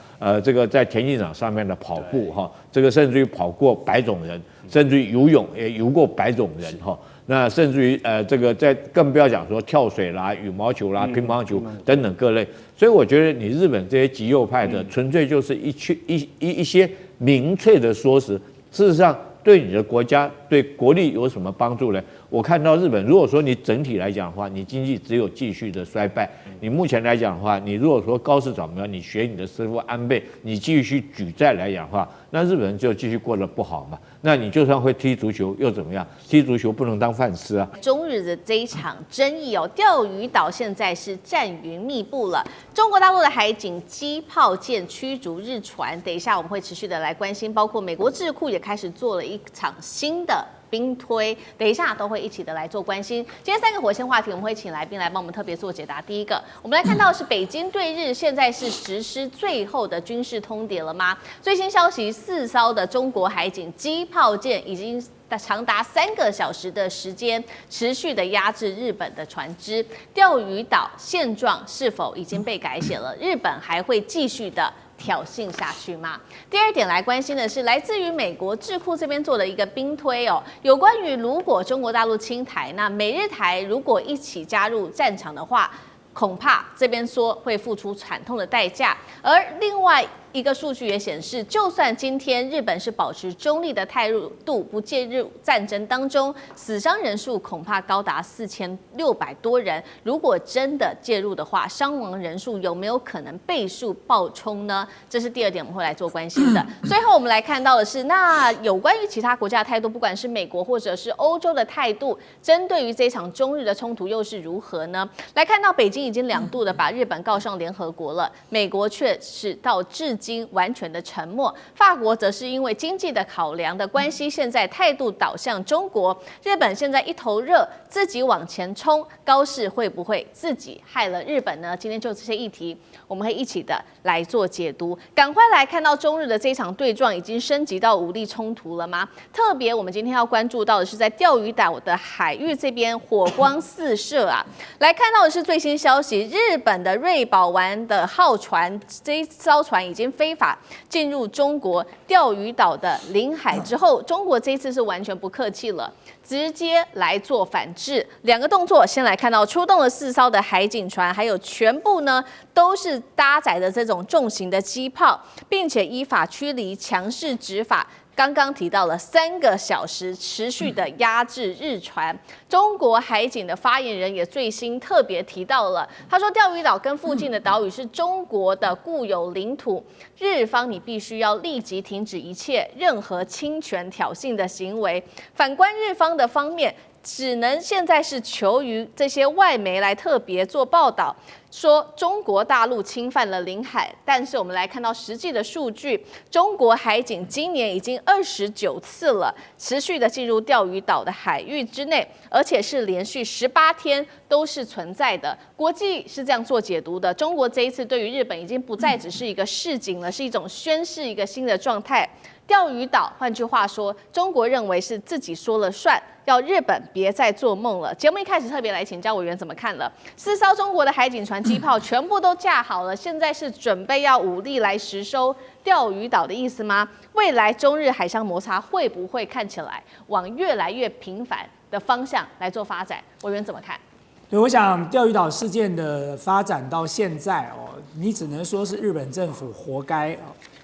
这个在田径场上面的跑步哈，这个甚至于跑过白种人，甚至于游泳也游过白种人哈。那甚至于这个更不要讲说跳水啦、羽毛球啦、乒乓球等等各类。所以我觉得你日本这些极右派的，纯粹就是一些民粹的说辞，事实上对你的国家、对国力有什么帮助呢？我看到日本，如果说你整体来讲的话，你经济只有继续的衰败。你目前来讲的话，你如果说高市早苗，你学你的师父安倍，你继续举债来讲的话，那日本人就继续过得不好嘛。那你就算会踢足球又怎么样？踢足球不能当饭吃啊！中日的这一场争议钓鱼岛现在是战云密布了。中国大陆的海警机炮舰驱逐日船，等一下我们会持续的来关心，包括美国智库也开始做了一场新的兵推，等一下都会一起的来做关心。今天3个火线话题，我们会请来宾来帮我们特别做解答。第一个，我们来看到是北京对日现在是实施最后的军事通牒了吗？最新消息，4艘的中国海警机炮舰已经长达3个小时的时间，持续的压制日本的船只。钓鱼岛现状是否已经被改写了？日本还会继续的挑衅下去吗？第二点来关心的是，来自于美国智库这边做的一个兵推有关于如果中国大陆侵台，那美日台如果一起加入战场的话，恐怕这边说会付出惨痛的代价。而另外一个数据也显示，就算今天日本是保持中立的态度，不介入战争当中，死伤人数恐怕高达4600多人。如果真的介入的话，伤亡人数有没有可能倍数爆冲呢？这是第二点，我们会来做关心的。最后我们来看到的是，那有关于其他国家的态度，不管是美国或者是欧洲的态度，针对于这场中日的冲突又是如何呢？来看到北京已经2度的把日本告上联合国了，美国却是到至今完全的沉默。法国则是因为经济的考量的关系，现在态度导向中国。日本现在一头热，自己往前冲，高市会不会自己害了日本呢？今天就这些议题，我们会一起的来做解读。赶快来看到中日的这场对撞已经升级到武力冲突了吗？特别我们今天要关注到的是在钓鱼岛的海域这边火光四射啊！来看到的是最新消息，日本的瑞宝丸的号船这一艘船已经非法进入中国钓鱼岛的领海之后，中国这一次是完全不客气了，直接来做反制。2个动作，先来看到出动了4艘的海警船，还有全部呢都是搭载的这种重型的机炮，并且依法驱离，强势执法。刚刚提到了3个小时持续的压制日船，中国海警的发言人也最新特别提到了，他说钓鱼岛跟附近的岛屿是中国的固有领土，日方你必须要立即停止一切任何侵权挑衅的行为。反观日方的方面，只能现在是求于这些外媒来特别做报道，说中国大陆侵犯了领海。但是我们来看到实际的数据，中国海警今年已经29次了，持续的进入钓鱼岛的海域之内，而且是连续18天都是存在的。国际是这样做解读的，中国这一次对于日本已经不再只是一个示警了，是一种宣示一个新的状态。钓鱼岛，换句话说，中国认为是自己说了算，要日本别再做梦了。节目一开始特别来请教委员怎么看了？4艘中国的海警船机炮全部都架好了，现在是准备要武力来实收钓鱼岛的意思吗？未来中日海上摩擦会不会看起来往越来越频繁的方向来做发展？委员怎么看？对，我想钓鱼岛事件的发展到现在你只能说是日本政府活该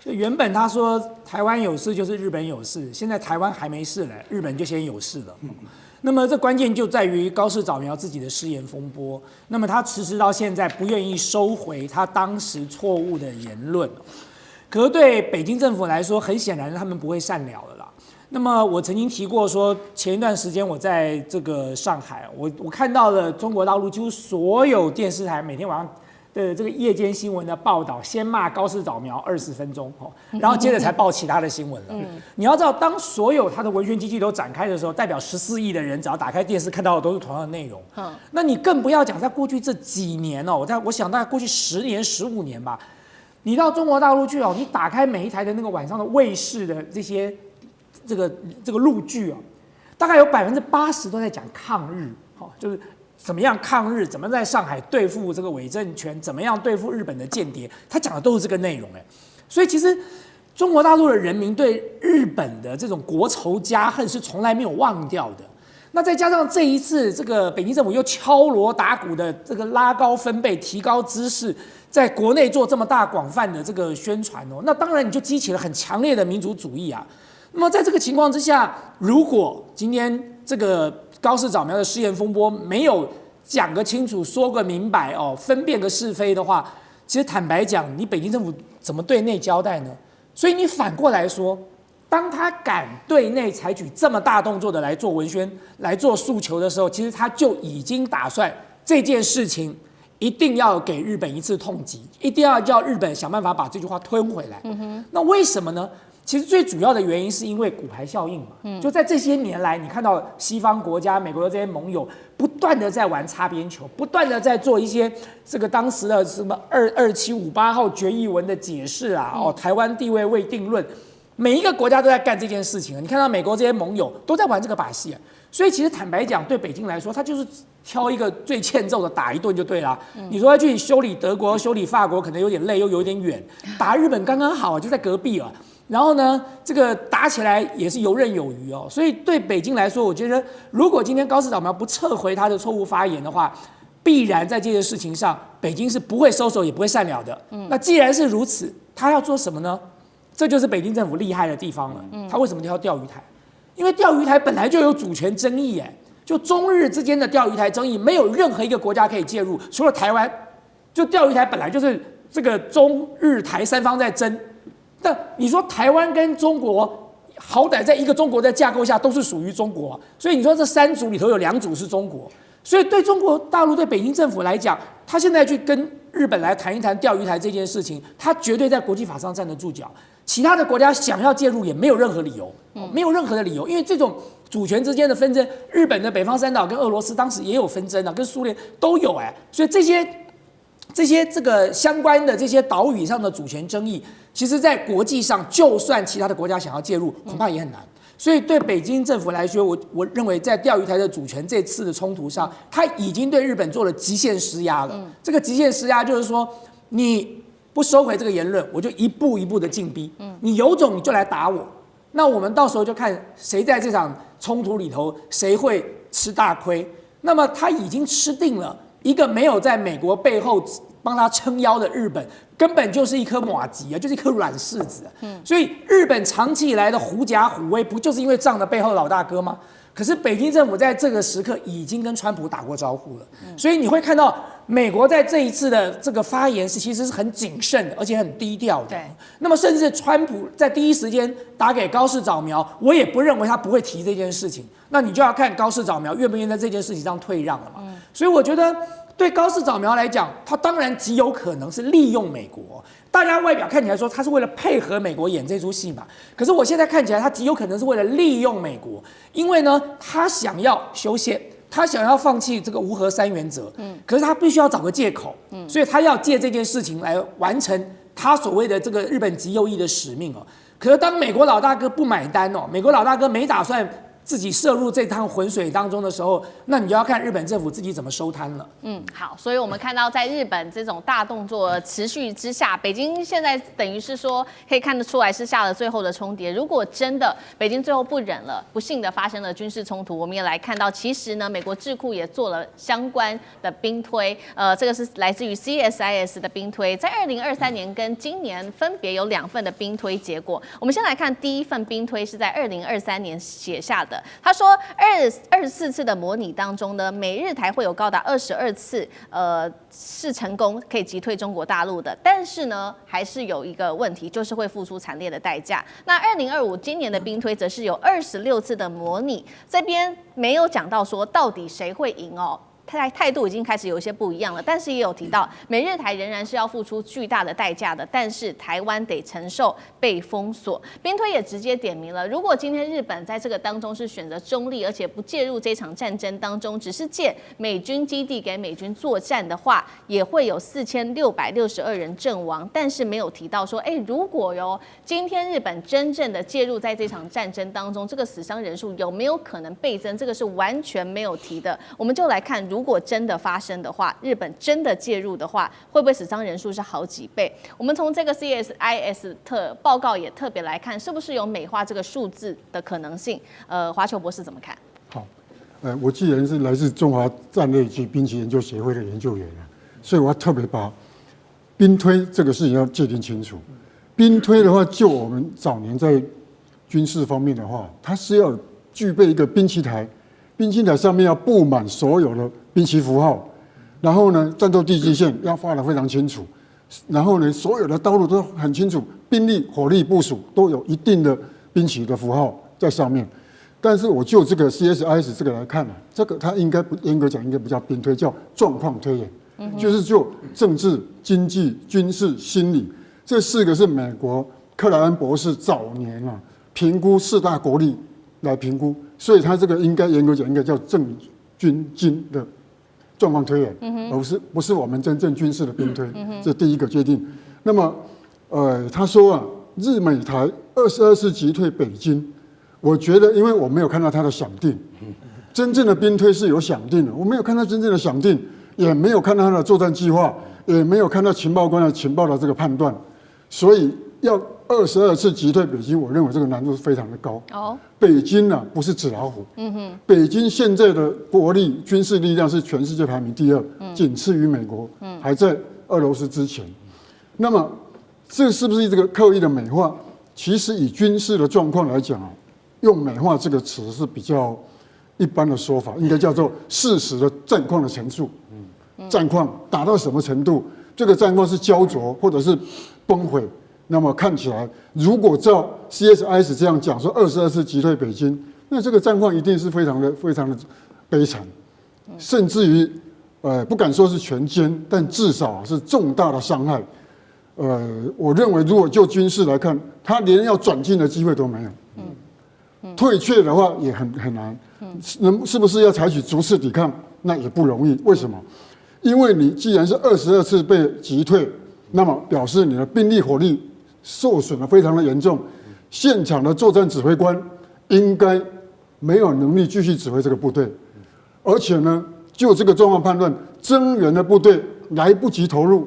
就原本他说台湾有事就是日本有事，现在台湾还没事了，日本就先有事了。那么这关键就在于高市早苗自己的失言风波，那么他迟迟到现在不愿意收回他当时错误的言论。可是对北京政府来说，很显然他们不会善了了啦。那么我曾经提过说，前一段时间我在这个上海，我看到了中国大陆几乎所有电视台每天晚上的这个夜间新闻的报道，先骂高市早苗20分钟，然后接着才报其他的新闻了。你要知道，当所有他的文宣机器都展开的时候，代表14亿的人只要打开电视看到的都是同样的内容。那你更不要讲在过去这几年我想大概过去10年、15年吧，你到中国大陆去你打开每一台的那个晚上的卫视的这些这个陆剧大概有80%都在讲抗日，就是怎么样抗日，怎么在上海对付这个伪政权，怎么样对付日本的间谍，他讲的都是这个内容所以其实中国大陆的人民对日本的这种国仇家恨是从来没有忘掉的。那再加上这一次这个北京政府又敲锣打鼓的这个拉高分贝、提高知识，在国内做这么大广泛的这个宣传那当然你就激起了很强烈的民族主义啊。那么在这个情况之下，如果今天这个高市早苗的失言风波没有讲个清楚、说个明白分辨个是非的话，其实坦白讲，你北京政府怎么对内交代呢？所以你反过来说，当他敢对内采取这么大动作的来做文宣、来做诉求的时候，其实他就已经打算这件事情一定要给日本一次痛击，一定要叫日本想办法把这句话吞回来。那为什么呢？其实最主要的原因是因为骨牌效应嘛，就在这些年来，你看到西方国家、美国的这些盟友不断的在玩擦边球，不断的在做一些这个当时的什么2758号决议文的解释台湾地位未定论，每一个国家都在干这件事情。你看到美国这些盟友都在玩这个把戏所以其实坦白讲，对北京来说，他就是挑一个最欠揍的打一顿就对了。你说要去修理德国、修理法国，可能有点累又有点远，打日本刚刚好就在隔壁然后呢，这个打起来也是游刃有余所以对北京来说，我觉得如果今天高市早苗不撤回他的错误发言的话，必然在这件事情上，北京是不会收手也不会善了的。那既然是如此，他要做什么呢？这就是北京政府厉害的地方了。他为什么要钓鱼台？因为钓鱼台本来就有主权争议，就中日之间的钓鱼台争议，没有任何一个国家可以介入，除了台湾。就钓鱼台本来就是这个中日台三方在争，但你说台湾跟中国好歹在一个中国的架构下都是属于中国，所以你说这3组里头有2组是中国，所以对中国大陆对北京政府来讲，他现在去跟日本来谈一谈钓鱼台这件事情，他绝对在国际法上站得住脚。其他的国家想要介入也没有任何理由，没有任何的理由，因为这种主权之间的纷争，日本的北方三岛跟俄罗斯当时也有纷争啊，跟苏联都有所以这些这个相关的这些岛屿上的主权争议，其实在国际上，就算其他的国家想要介入，恐怕也很难。所以对北京政府来说，我认为在钓鱼台的主权这次的冲突上，他已经对日本做了极限施压了。这个极限施压就是说，你不收回这个言论，我就一步一步的进逼。你有种你就来打我，那我们到时候就看谁在这场冲突里头谁会吃大亏。那么他已经吃定了一个没有在美国背后帮他撑腰的日本，根本就是一颗麻糬啊，就是一颗软柿子。所以日本长期以来的狐假虎威，不就是因为仗着背后的老大哥吗？可是北京政府在这个时刻已经跟川普打过招呼了，所以你会看到美国在这一次的这个发言其实是很谨慎的，而且很低调的。对，那么甚至川普在第一时间打给高市早苗，我也不认为他不会提这件事情。那你就要看高市早苗愿不愿意在这件事情上退让了嘛。所以我觉得对高市早苗来讲，他当然极有可能是利用美国。大家外表看起来说他是为了配合美国演这出戏嘛，可是我现在看起来他极有可能是为了利用美国，因为呢他想要修宪，他想要放弃这个无核3原则，可是他必须要找个借口，所以他要借这件事情来完成他所谓的这个日本极右翼的使命哦。可是当美国老大哥不买单哦，美国老大哥没打算自己涉入这趟浑水当中的时候，那你就要看日本政府自己怎么收摊了。好，所以我们看到在日本这种大动作持续之下，北京现在等于是说可以看得出来是下了最后的冲跌。如果真的北京最后不忍了，不幸的发生了军事冲突，我们也来看到，其实呢，美国智库也做了相关的兵推，这个是来自于 CSIS 的兵推，在2023年跟今年分别有2份的兵推结果。我们先来看第一份兵推是在2023年写下的。他说，24次的模拟当中呢，美日台会有高达22次，是成功可以击退中国大陆的，但是呢，还是有一个问题，就是会付出惨烈的代价。那2025今年的兵推则是有26次的模拟，这边没有讲到说到底谁会赢哦。态度已经开始有一些不一样了，但是也有提到美日台仍然是要付出巨大的代价的，但是台湾得承受被封锁。兵推也直接点名了，如果今天日本在这个当中是选择中立，而且不介入这场战争当中，只是借美军基地给美军作战的话，也会有4662人阵亡，但是没有提到说，如果今天日本真正的介入在这场战争当中，这个死伤人数有没有可能倍增？这个是完全没有提的。我们就来看，如果真的发生的话，日本真的介入的话，会不会死伤人数是好几倍？我们从这个 CSIS 报告也特别来看，是不是有美化这个数字的可能性？华球博士怎么看？好，我既然是来自中华战略及兵棋研究协会的研究员所以我要特别把兵推这个事情要界定清楚。兵推的话，就我们早年在军事方面的话，它是要具备一个兵棋台。兵棋台上面要布满所有的兵棋符号，然后呢，战斗地基线要画得非常清楚，然后呢，所有的道路都很清楚，兵力、火力部署都有一定的兵棋的符号在上面。但是我就这个 CSIS 这个来看这个它应该不严格讲应该不叫兵推，叫状况推演，就是就政治、经济、军事、心理这4个是美国克莱恩博士早年评估4大国力来评估。所以他这个应该严格讲应该叫政军经的状况推演，而不是我们真正军事的兵推，这第一个决定。那么，他说日美台22次击退北京，我觉得因为我没有看到他的想定，真正的兵推是有想定的，我没有看到真正的想定，也没有看到他的作战计划，也没有看到情报官的情报的这个判断，所以要22次击退北京，我认为这个难度是非常的高。北京不是纸老虎。北京现在的国力、军事力量是全世界排名第2，仅次于美国，还在俄罗斯之前。那么这是不是这个刻意的美化？其实以军事的状况来讲啊，用美化这个词是比较一般的说法，应该叫做事实的战况的陈述。战况打到什么程度？这个战况是焦灼或者是崩毁？那么看起来，如果照 CSIS 这样讲说22次击退北京，那这个战况一定是非常的悲惨，甚至于不敢说是全歼，但至少是重大的伤害。我认为如果就军事来看，他连要转进的机会都没有。退却的话也很难。是不是要采取逐次抵抗？那也不容易。为什么？因为你既然是22次被击退，那么表示你的兵力火力受损的非常的严重，现场的作战指挥官应该没有能力继续指挥这个部队，而且呢，就这个状况判断，增援的部队来不及投入，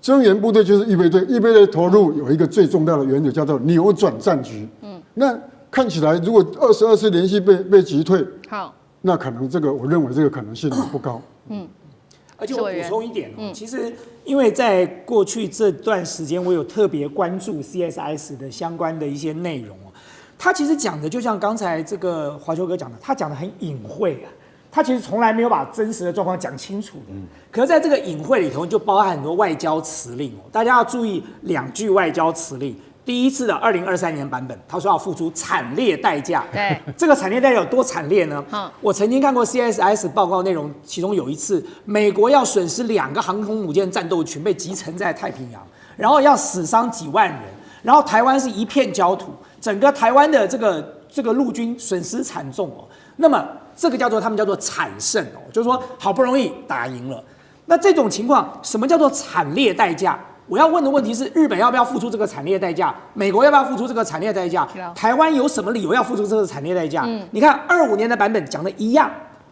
增援部队就是预备队，预备队投入有一个最重要的原则叫做扭转战局。那看起来如果22次连续被击退，好，那可能这个我认为这个可能性不高。而且我补充一点其实因为在过去这段时间，我有特别关注 CSIS 的相关的一些内容他其实讲的就像刚才这个华秋哥讲的，他讲的很隐晦啊，他其实从来没有把真实的状况讲清楚的。可是在这个隐晦里头，就包含很多外交辞令大家要注意2句外交辞令。第一次的2023年版本，他说要付出惨烈代价。对，这个惨烈代价有多惨烈呢？我曾经看过 CSIS 报告内容，其中有一次，美国要损失2个航空母舰战斗群被击沉在太平洋，然后要死伤几万人，然后台湾是一片焦土，整个台湾的这个陆军损失惨重那么这个他们叫做惨胜就是说好不容易打赢了。那这种情况，什么叫做惨烈代价？我要问的问题是，日本要不要付出这个惨烈代价？美国要不要付出这个惨烈代价？台湾有什么理由要付出这个惨烈代价？你看25年的版本讲的一样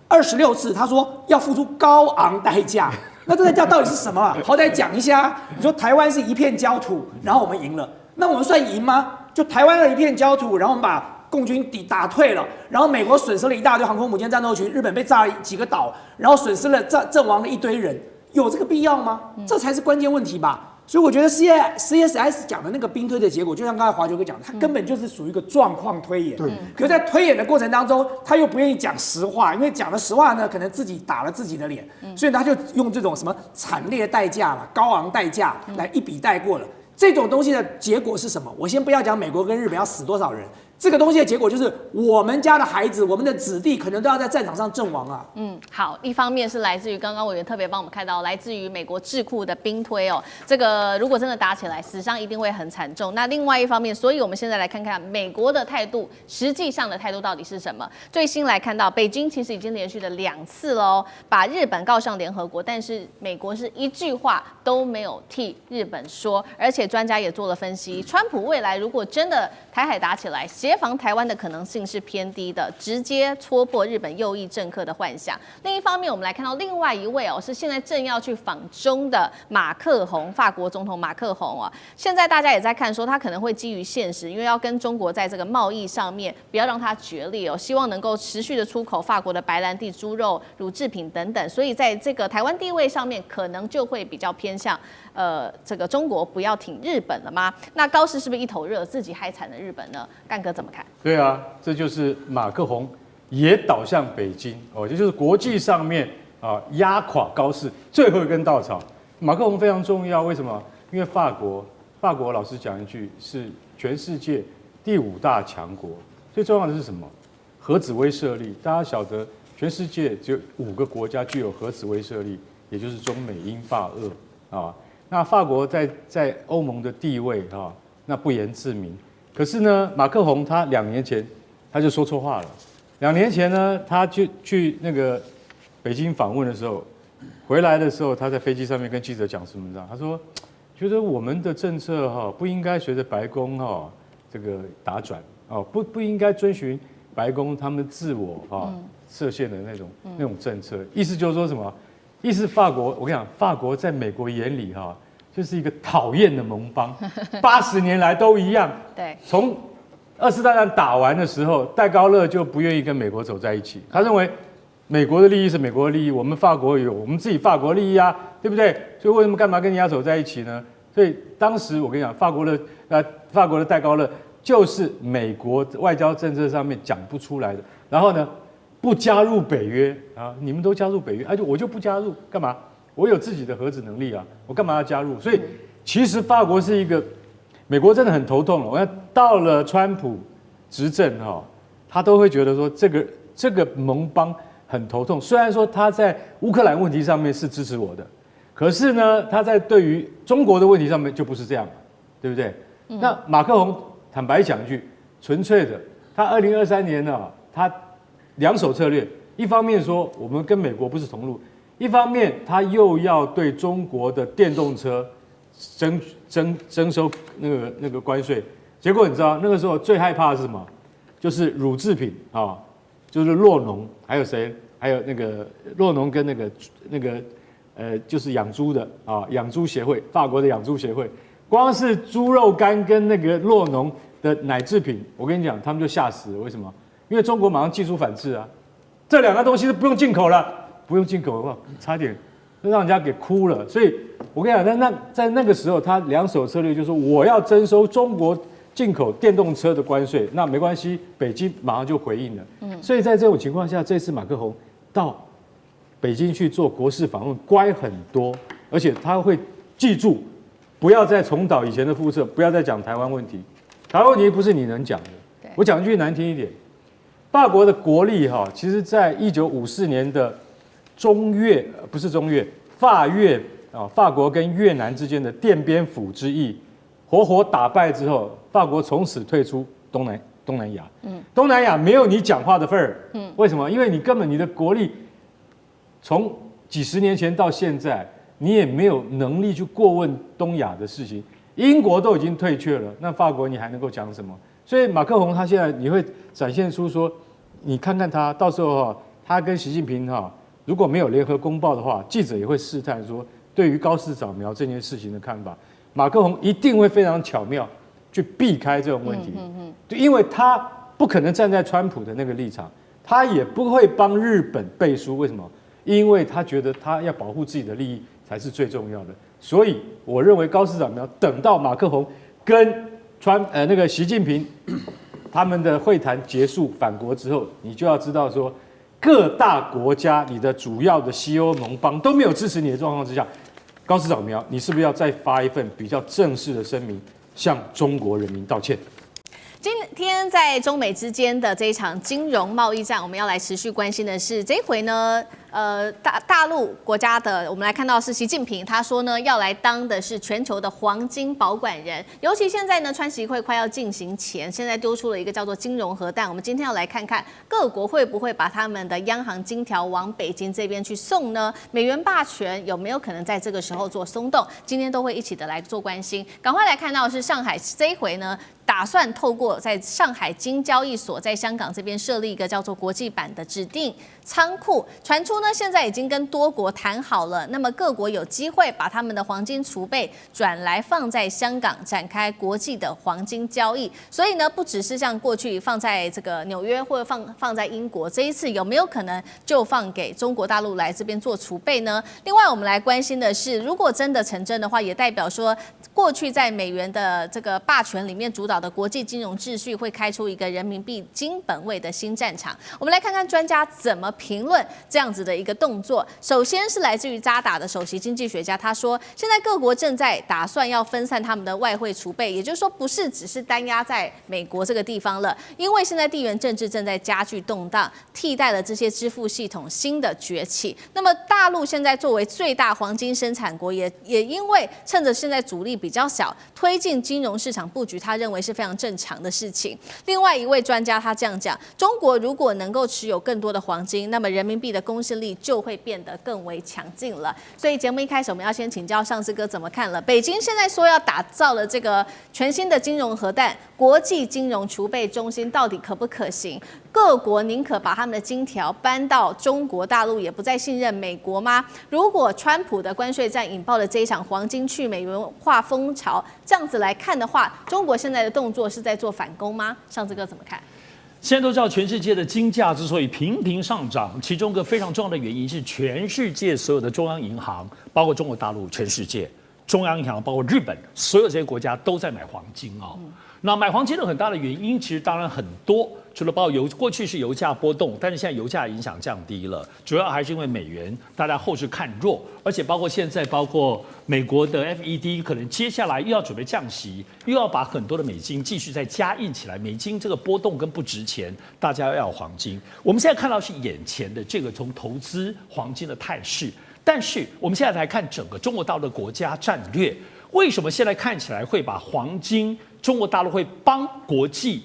，26次他说要付出高昂代价，那这代价到底是什么好歹讲一下。你说台湾是一片焦土，然后我们赢了，那我们算赢吗？就台湾的一片焦土，然后我们把共军打退了，然后美国损失了一大堆航空母舰战斗群，日本被炸了几个岛，然后损失了阵亡了一堆人，有这个必要吗？这才是关键问题吧。所以我觉得 CSIS 讲的那个兵推的结果，就像刚才华球哥讲的，它根本就是属于一个状况推演。可是在推演的过程当中，他又不愿意讲实话，因为讲了实话呢，可能自己打了自己的脸，所以他就用这种什么惨烈代价啦、高昂代价来一笔带过了。这种东西的结果是什么？我先不要讲美国跟日本要死多少人，这个东西的结果就是我们家的孩子、我们的子弟可能都要在战场上阵亡啊。好，一方面是来自于刚刚委员特别帮我们看到，来自于美国智库的兵推这个如果真的打起来，死伤一定会很惨重。那另外一方面，所以我们现在来看看美国的态度，实际上的态度到底是什么？最新来看到，北京其实已经连续的2次了把日本告上联合国，但是美国是一句话都没有替日本说，而且专家也做了分析，川普未来如果真的台海打起来，协防台湾的可能性是偏低的，直接戳破日本右翼政客的幻想。另一方面，我们来看到另外一位是现在正要去访中的马克宏，法国总统马克宏现在大家也在看说他可能会基于现实，因为要跟中国在这个贸易上面不要让它决裂希望能够持续的出口法国的白兰地、猪肉、乳制品等等，所以在这个台湾地位上面，可能就会比较偏向这个中国不要挺日本了吗？那高市是不是一头热，自己害惨了日本呢？干哥怎么看？对啊，这就是马克宏也倒向北京这就是国际上面压垮高市最后一根稻草。马克宏非常重要，为什么？因为法国老实讲一句，是全世界第5大强国。最重要的是什么？核子威慑力。大家晓得，全世界只有5个国家具有核子威慑力，也就是中美英法俄那法国在欧盟的地位那不言自明。可是呢，马克宏他2年前他就说错话了。2年前呢，他去那个北京访问的时候，回来的时候，他在飞机上面跟记者讲什么？他说，觉得我们的政策不应该随着白宫这个打转不应该遵循白宫他们自我设限的那种政策。意思就是说什么？意思法国，我跟你讲，法国在美国眼里就是一个讨厌的盟邦，80年来都一样。对，从2次大战打完的时候，戴高乐就不愿意跟美国走在一起。他认为美国的利益是美国的利益，我们法国有我们自己法国利益啊，对不对？所以为什么干嘛跟人家走在一起呢？所以当时我跟你讲，法国的戴高乐就是美国外交政策上面讲不出来的。然后呢，不加入北约啊，你们都加入北约，我就不加入，干嘛？我有自己的核子能力啊，我干嘛要加入？所以其实法国是一个，美国真的很头痛了。我要到了川普执政他都会觉得说这个盟邦很头痛。虽然说他在乌克兰问题上面是支持我的，可是呢，他在对于中国的问题上面就不是这样，对不对？那马克宏坦白讲一句，纯粹的，他2023年他两手策略，一方面说我们跟美国不是同路，一方面他又要对中国的电动车征收那个关税。结果你知道那个时候最害怕的是什么？就是乳制品就是酪农，还有谁？还有那个酪农跟那个就是养猪的养猪协会，法国的养猪协会，光是猪肉干跟那个酪农的奶制品，我跟你讲，他们就吓死了。为什么？因为中国马上技术反制啊，这两个东西是不用进口了，不用进口的话，差点让人家给哭了。所以我跟你讲，在那个时候，他两手策略就是说，我要征收中国进口电动车的关税，那没关系，北京马上就回应了。所以在这种情况下，这次马克宏到北京去做国事访问，乖很多，而且他会记住，不要再重蹈以前的覆辙，不要再讲台湾问题。台湾问题不是你能讲的。我讲一句难听一点，法国的国力其实在1954年的法越法国跟越南之间的奠边府之役，活活打败之后，法国从此退出东南亚。东南亚没有你讲话的份儿。为什么？因为你根本你的国力从几十年前到现在，你也没有能力去过问东亚的事情。英国都已经退却了，那法国你还能够讲什么？所以马克宏他现在你会展现出说，你看看他到时候他跟习近平如果没有联合公报的话，记者也会试探说对于高市早苗这件事情的看法，马克宏一定会非常巧妙去避开这种问题。因为他不可能站在川普的那个立场，他也不会帮日本背书。为什么？因为他觉得他要保护自己的利益才是最重要的。所以我认为高市早苗等到马克宏跟那个习近平他们的会谈结束返国之后，你就要知道说，各大国家你的主要的西欧盟邦都没有支持你的状况之下，高市早苗你是不是要再发一份比较正式的声明，向中国人民道歉？今天在中美之间的这一场金融贸易战，我们要来持续关心的是这一回呢，大陆国家的，我们来看到是习近平，他说呢要来当的是全球的黄金保管人。尤其现在呢，川习会快要进行前，现在丢出了一个叫做金融核弹。我们今天要来看看各国会不会把他们的央行金条往北京这边去送呢？美元霸权有没有可能在这个时候做松动？今天都会一起的来做关心。赶快来看到的是上海这一回呢，打算透过在上海金交易所在香港这边设立一个叫做国际版的指定仓库，传出呢现在已经跟多国谈好了，那么各国有机会把他们的黄金储备转来放在香港展开国际的黄金交易。所以呢，不只是像过去放在这个纽约或者放在英国，这一次有没有可能就放给中国大陆来这边做储备呢？另外我们来关心的是，如果真的成真的话，也代表说过去在美元的这个霸权里面主导的国际金融秩序会开出一个人民币金本位的新战场。我们来看看专家怎么评论这样子的一个动作。首先是来自于渣打的首席经济学家，他说现在各国正在打算要分散他们的外汇储备，也就是说不是只是单压在美国这个地方了，因为现在地缘政治正在加剧动荡，替代了这些支付系统新的崛起。那么大陆现在作为最大黄金生产国，也因为趁着现在阻力比较小，推进金融市场布局，他认为是非常正常的事情。另外一位专家他这样讲，中国如果能够持有更多的黄金，那么人民币的公信力就会变得更为强劲了。所以节目一开始我们要先请教上次哥怎么看了北京现在说要打造了这个全新的金融核弹国际金融储备中心，到底可不可行？各国宁可把他们的金条搬到中国大陆，也不再信任美国吗？如果川普的关税战引爆了这一场黄金去美元化风潮，这样子来看的话，中国现在的动作是在做反攻吗？上次哥怎么看？现在都知道，全世界的金价之所以频频上涨，其中一个非常重要的原因是全世界所有的中央银行，包括中国大陆，全世界中央银行，包括日本，所有这些国家都在买黄金哦。那买黄金的很大的原因，其实当然很多，除了包括过去是油价波动，但是现在油价影响降低了，主要还是因为美元大家后市看弱，而且包括现在包括美国的 FED 可能接下来又要准备降息，又要把很多的美金继续再加印起来，美金这个波动跟不值钱，大家要有黄金。我们现在看到是眼前的这个从投资黄金的态势，但是我们现在来看整个中国大陆的国家战略，为什么现在看起来会把黄金？中国大陆会帮国际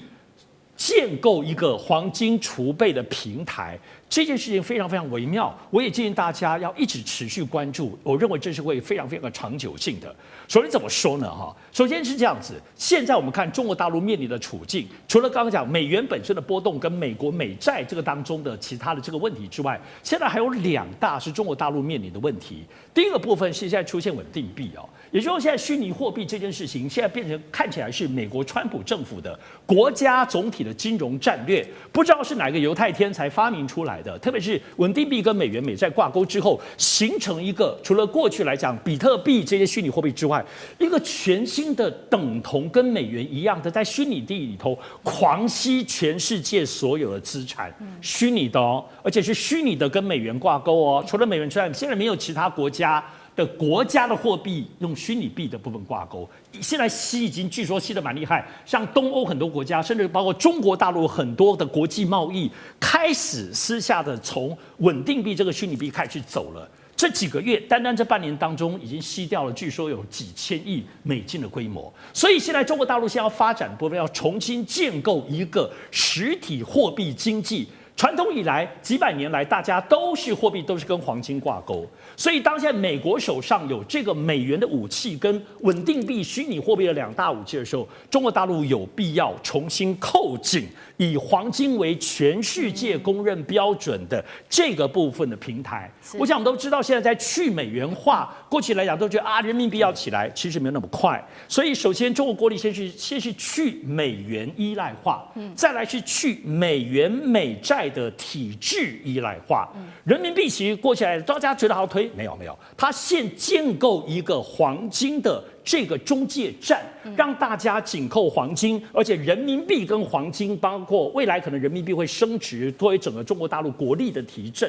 建构一个黄金储备的平台，这件事情非常非常微妙。我也建议大家要一直持续关注，我认为这是会非常非常长久性的。首先怎么说呢？首先是这样子，现在我们看中国大陆面临的处境，除了刚刚讲美元本身的波动跟美国美债这个当中的其他的这个问题之外，现在还有2大是中国大陆面临的问题。第一个部分是现在出现稳定币也就是说，现在虚拟货币这件事情，现在变成看起来是美国川普政府的国家总体的金融战略，不知道是哪个犹太天才发明出来的。特别是稳定币跟美元美债挂钩之后，形成一个除了过去来讲比特币这些虚拟货币之外，一个全新的等同跟美元一样的，在虚拟币里头狂吸全世界所有的资产，虚拟的而且是虚拟的跟美元挂钩除了美元之外，现在没有其他国家的货币用虚拟币的部分挂钩，现在吸已经据说吸得蛮厉害，像东欧很多国家，甚至包括中国大陆很多的国际贸易开始私下的从稳定币这个虚拟币开始走了。这几个月，单单这半年当中，已经吸掉了，据说有几千亿美金的规模。所以现在中国大陆现在要发展的部分，要重新建构一个实体货币经济。传统以来几百年来，大家都是货币都是跟黄金挂钩，所以当现在美国手上有这个美元的武器跟稳定币虚拟货币的2大武器的时候，中国大陆有必要重新扣紧以黄金为全世界公认标准的这个部分的平台。我想我们都知道，现在在去美元化，过去来讲都觉得人民币要起来，其实没有那么快。所以首先中国国力先是去美元依赖化，再来是去美元美债的体制依赖化。人民币其实过起来，大家觉得好推，没有，它现建构一个黄金的这个中介站，让大家紧扣黄金，而且人民币跟黄金，包括未来可能人民币会升值，作为整个中国大陆国力的提振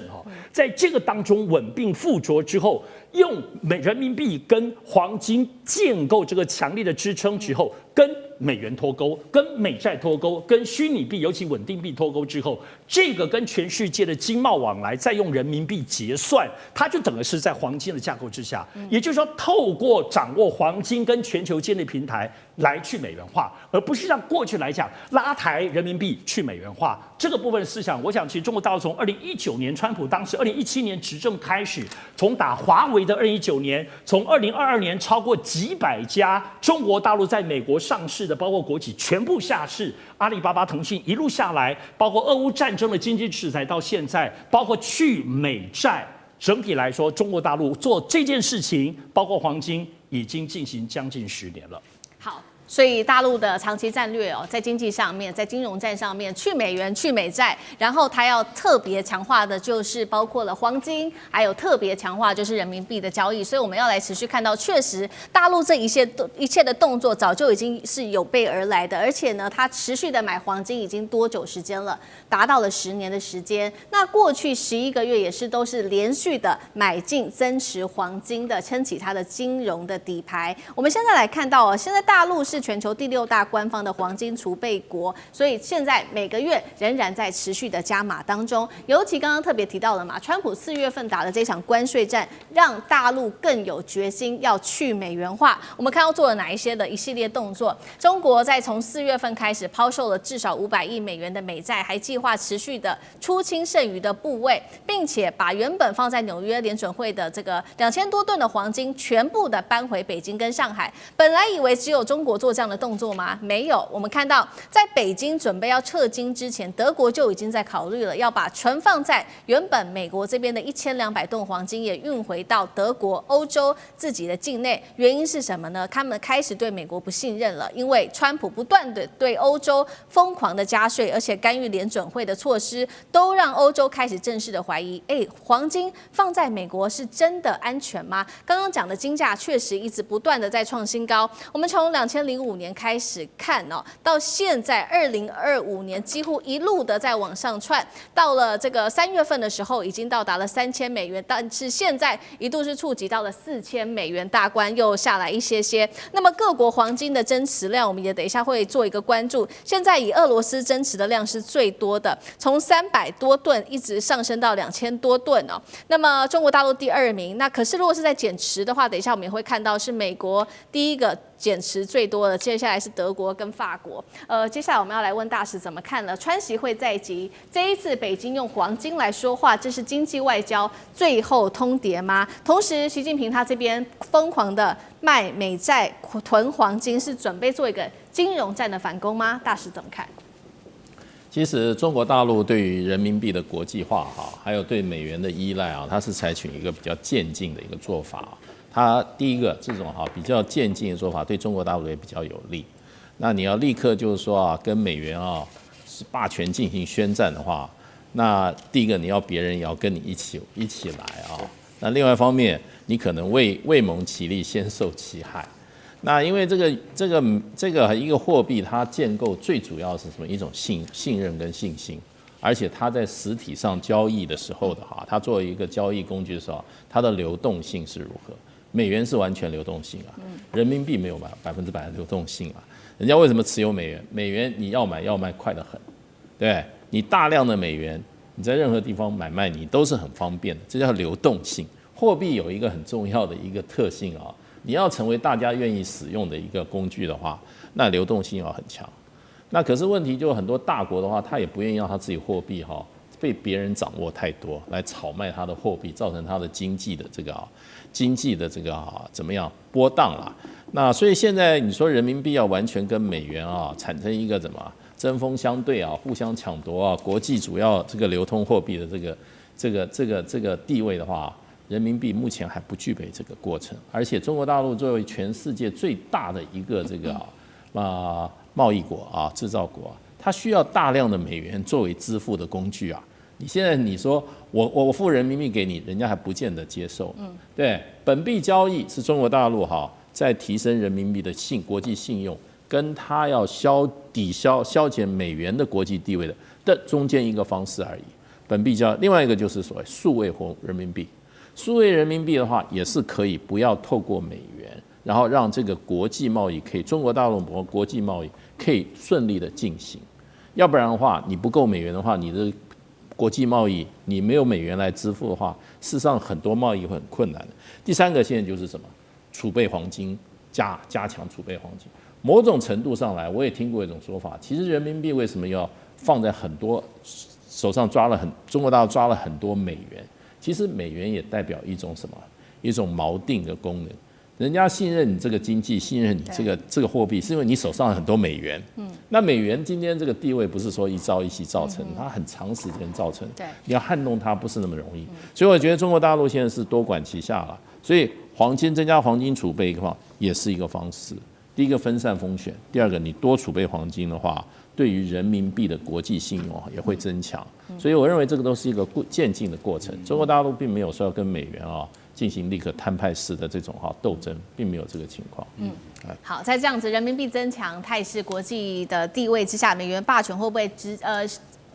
在这个当中稳定附着之后，用人民币跟黄金建构这个强力的支撑之后，跟美元脱钩，跟美债脱钩，跟虚拟币尤其稳定币脱钩之后，这个跟全世界的经贸往来再用人民币结算，它就整个是在黄金的架构之下。也就是说，透过掌握黄金跟全球建立平台来去美元化，而不是像过去来讲拉抬人民币去美元化这个部分的思想。我想，其实中国大陆从2019年川普当时2017年执政开始，从打华为的2019年，从2022年超过几百家中国大陆在美国上市的，包括国企全部下市，阿里巴巴、腾讯一路下来，包括俄乌战争的经济制裁到现在，包括去美债，整体来说，中国大陆做这件事情，包括黄金，已经进行将近10年了。好。所以大陆的长期战略在经济上面，在金融战上面，去美元、去美债，然后它要特别强化的就是包括了黄金，还有特别强化就是人民币的交易。所以我们要来持续看到，确实大陆这一切的动作早就已经是有备而来的，而且呢，它持续的买黄金已经多久时间了？达到了10年的时间。那过去11个月也是都是连续的买进增持黄金的，撑起它的金融的底牌。我们现在来看到现在大陆是全球第6大官方的黄金储备国，所以现在每个月仍然在持续的加码当中。尤其刚刚特别提到了嘛，川普4月份打的这场关税战，让大陆更有决心要去美元化。我们看到做了哪一些的一系列动作？中国在从4月份开始抛售了至少500亿美元的美债，还计划持续的出清剩余的部位，并且把原本放在纽约联准会的这个2000多吨的黄金全部的搬回北京跟上海。本来以为只有中国做做这样的动作吗？没有。我们看到，在北京准备要撤军之前，德国就已经在考虑了，要把存放在原本美国这边的1200吨黄金也运回到德国、欧洲自己的境内。原因是什么呢？他们开始对美国不信任了，因为川普不断的对欧洲疯狂的加税，而且干预联准会的措施，都让欧洲开始正式的怀疑：黄金放在美国是真的安全吗？刚刚讲的金价确实一直不断的在创新高。我们从2005年开始看哦，到现在2025年几乎一路的在往上窜，到了这个3月份的时候，已经到达了3000美元，但是现在一度是触及到了4000美元大关，又下来一些些。那么各国黄金的增持量，我们也等一下会做一个关注。现在以俄罗斯增持的量是最多的，从300多吨一直上升到2000多吨哦。那么中国大陆第2名，那可是如果是在减持的话，等一下我们也会看到是美国第1个减持最多的，接下来是德国跟法国。接下来我们要来问大使怎么看了。川习会在即，这一次北京用黄金来说话，这是经济外交最后通牒吗？同时，习近平他这边疯狂的卖美债、囤黄金，是准备做一个金融战的反攻吗？大使怎么看？其实中国大陆对于人民币的国际化还有对美元的依赖它是采取一个比较渐进的一个做法。它第一个这种比较渐进的做法对中国大陆也比较有利。那你要立刻就是说跟美元是霸权进行宣战的话，那第一个你要别人也要跟你一起来那另外一方面，你可能未蒙其利先受其害。那因为这个一个货币，它建构最主要是什么？一种信任跟信心，而且它在实体上交易的时候的它作为一个交易工具的时候，它的流动性是如何？美元是完全流动性人民币没有100%的流动性人家为什么持有美元？美元你要买要卖快得很，对，你大量的美元，你在任何地方买卖你都是很方便的，这叫流动性。货币有一个很重要的一个特性你要成为大家愿意使用的一个工具的话，那流动性要很强。那可是问题就很多大国的话，他也不愿意让他自己货币被别人掌握太多，来炒卖他的货币，造成他的经济的这个怎么样波荡啦。那所以现在你说人民币要完全跟美元产生一个怎么针锋相对互相抢夺国际主要这个流通货币的这个地位的话，人民币目前还不具备这个过程。而且中国大陆作为全世界最大的一个这个贸易国制造国它需要大量的美元作为支付的工具你现在你说我付人民币给你，人家还不见得接受。对，本币交易是中国大陆在提升人民币的国际信用，跟它要消减美元的国际地位的中间一个方式而已。本币交易，另外一个就是所谓数位人民币。数位人民币的话，也是可以不要透过美元，然后让这个国际贸易可以，中国大陆国际贸易可以顺利的进行。要不然的话，你不够美元的话，你的国际贸易你没有美元来支付的话，事实上很多贸易会很困难的。第三个现在就是什么？储备黄金，加强储备黄金。某种程度上来，我也听过一种说法，其实人民币为什么要放在很多手上中国大陆抓了很多美元？其实美元也代表一种什么？一种锚定的功能。人家信任你这个经济，信任你这个货币，是因为你手上有很多美元。那美元今天这个地位不是说一朝一夕造成，它很长时间造成。对，你要撼动它不是那么容易。所以我觉得中国大陆现在是多管齐下了。所以增加黄金储备的话，也是一个方式。第一个分散风险，第二个你多储备黄金的话，对于人民币的国际信用也会增强。所以我认为这个都是一个渐进的过程。中国大陆并没有说要跟美元进行立刻摊派式的这种斗争，并没有这个情况。好，在这样子人民币增强态势、国际的地位之下，美元霸权会不会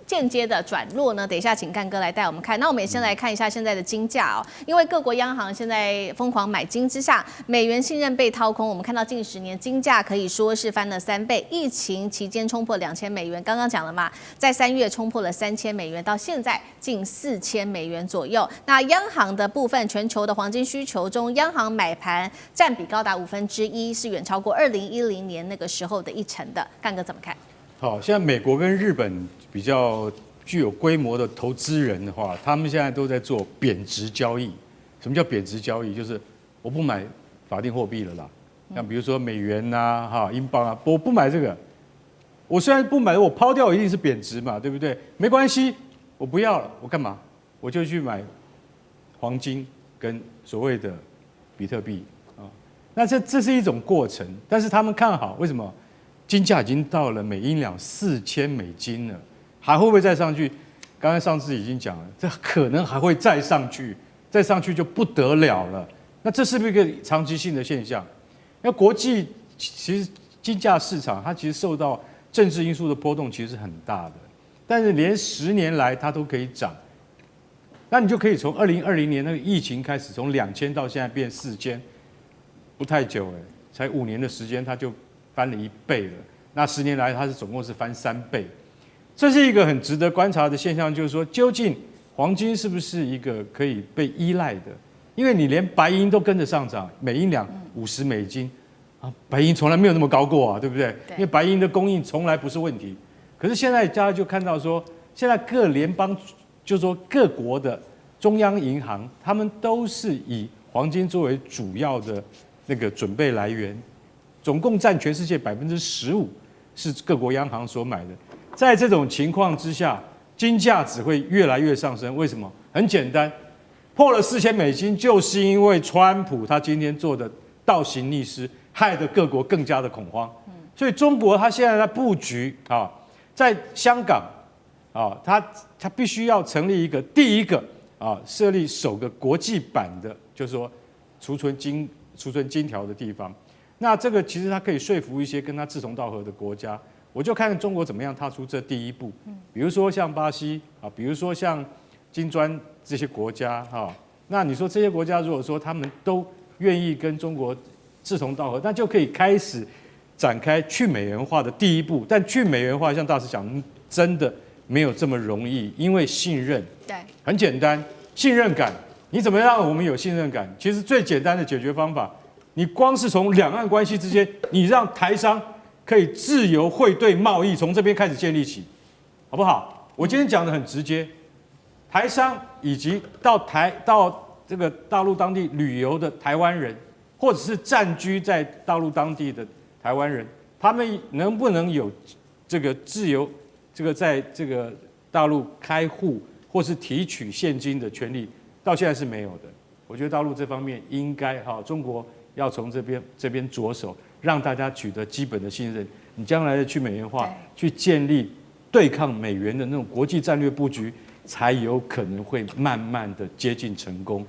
间接的转弱呢？等一下，请干哥来带我们看。那我们也先来看一下现在的金价因为各国央行现在疯狂买金之下，美元信任被掏空。我们看到近10年金价可以说是翻了3倍，疫情期间冲破2000美元，刚刚讲了嘛，在3月冲破了3000美元，到现在近4000美元左右。那央行的部分，全球的黄金需求中，央行买盘占比高达1/5，是远超过2010年那个时候的1成的。干哥怎么看？好，现在美国跟日本比较具有规模的投资人的话，他们现在都在做贬值交易。什么叫贬值交易？就是我不买法定货币了啦，像比如说美元呐、英镑啊，我不买这个。我虽然不买，我抛掉一定是贬值嘛，对不对？没关系，我不要了，我干嘛？我就去买黄金跟所谓的比特币啊。那这是一种过程，但是他们看好，为什么？金价已经到了每英两$4000了，还会不会再上去？刚才上次已经讲了，这可能还会再上去，再上去就不得了了。那这是不是一个长期性的现象？那国际其实金价市场它其实受到政治因素的波动其实是很大的，但是连10年来它都可以涨，那你就可以从2020年那个疫情开始，从2000到现在变4000，不太久才5年的时间它就翻了1倍了。那10年来它总共是翻3倍，这是一个很值得观察的现象，就是说究竟黄金是不是一个可以被依赖的？因为你连白银都跟着上涨，每英两$50啊，白银从来没有那么高过啊，对不对？因为白银的供应从来不是问题。可是现在大家就看到说，现在各联邦，就是说各国的中央银行，他们都是以黄金作为主要的那个准备来源，总共占全世界15%是各国央行所买的。在这种情况之下，金价只会越来越上升。为什么？很简单，破了$4000，就是因为川普他今天做的倒行逆施，害得各国更加的恐慌。所以中国他现在在布局啊，在香港啊，他必须要成立第一个啊，设立首个国际版的，就是说储存金条的地方。那这个其实它可以说服一些跟他志同道合的国家。我就看中国怎么样踏出这第一步，比如说像巴西啊，比如说像金砖这些国家哈。那你说这些国家如果说他们都愿意跟中国志同道合，那就可以开始展开去美元化的第一步。但去美元化，像大师讲，真的没有这么容易，因为信任，对，很简单，信任感，你怎么让我们有信任感？其实最简单的解决方法，你光是从两岸关系之间，你让台商可以自由汇兑贸易，从这边开始建立起，好不好？我今天讲的很直接，台商以及到这个大陆当地旅游的台湾人，或者是暂居在大陆当地的台湾人，他们能不能有这个自由，这个在这个大陆开户或是提取现金的权利，到现在是没有的。我觉得大陆这方面应该中国要从这边着手，让大家取得基本的信任。你将来的去美元化，去建立对抗美元的那种国际战略布局，才有可能会慢慢的接近成功。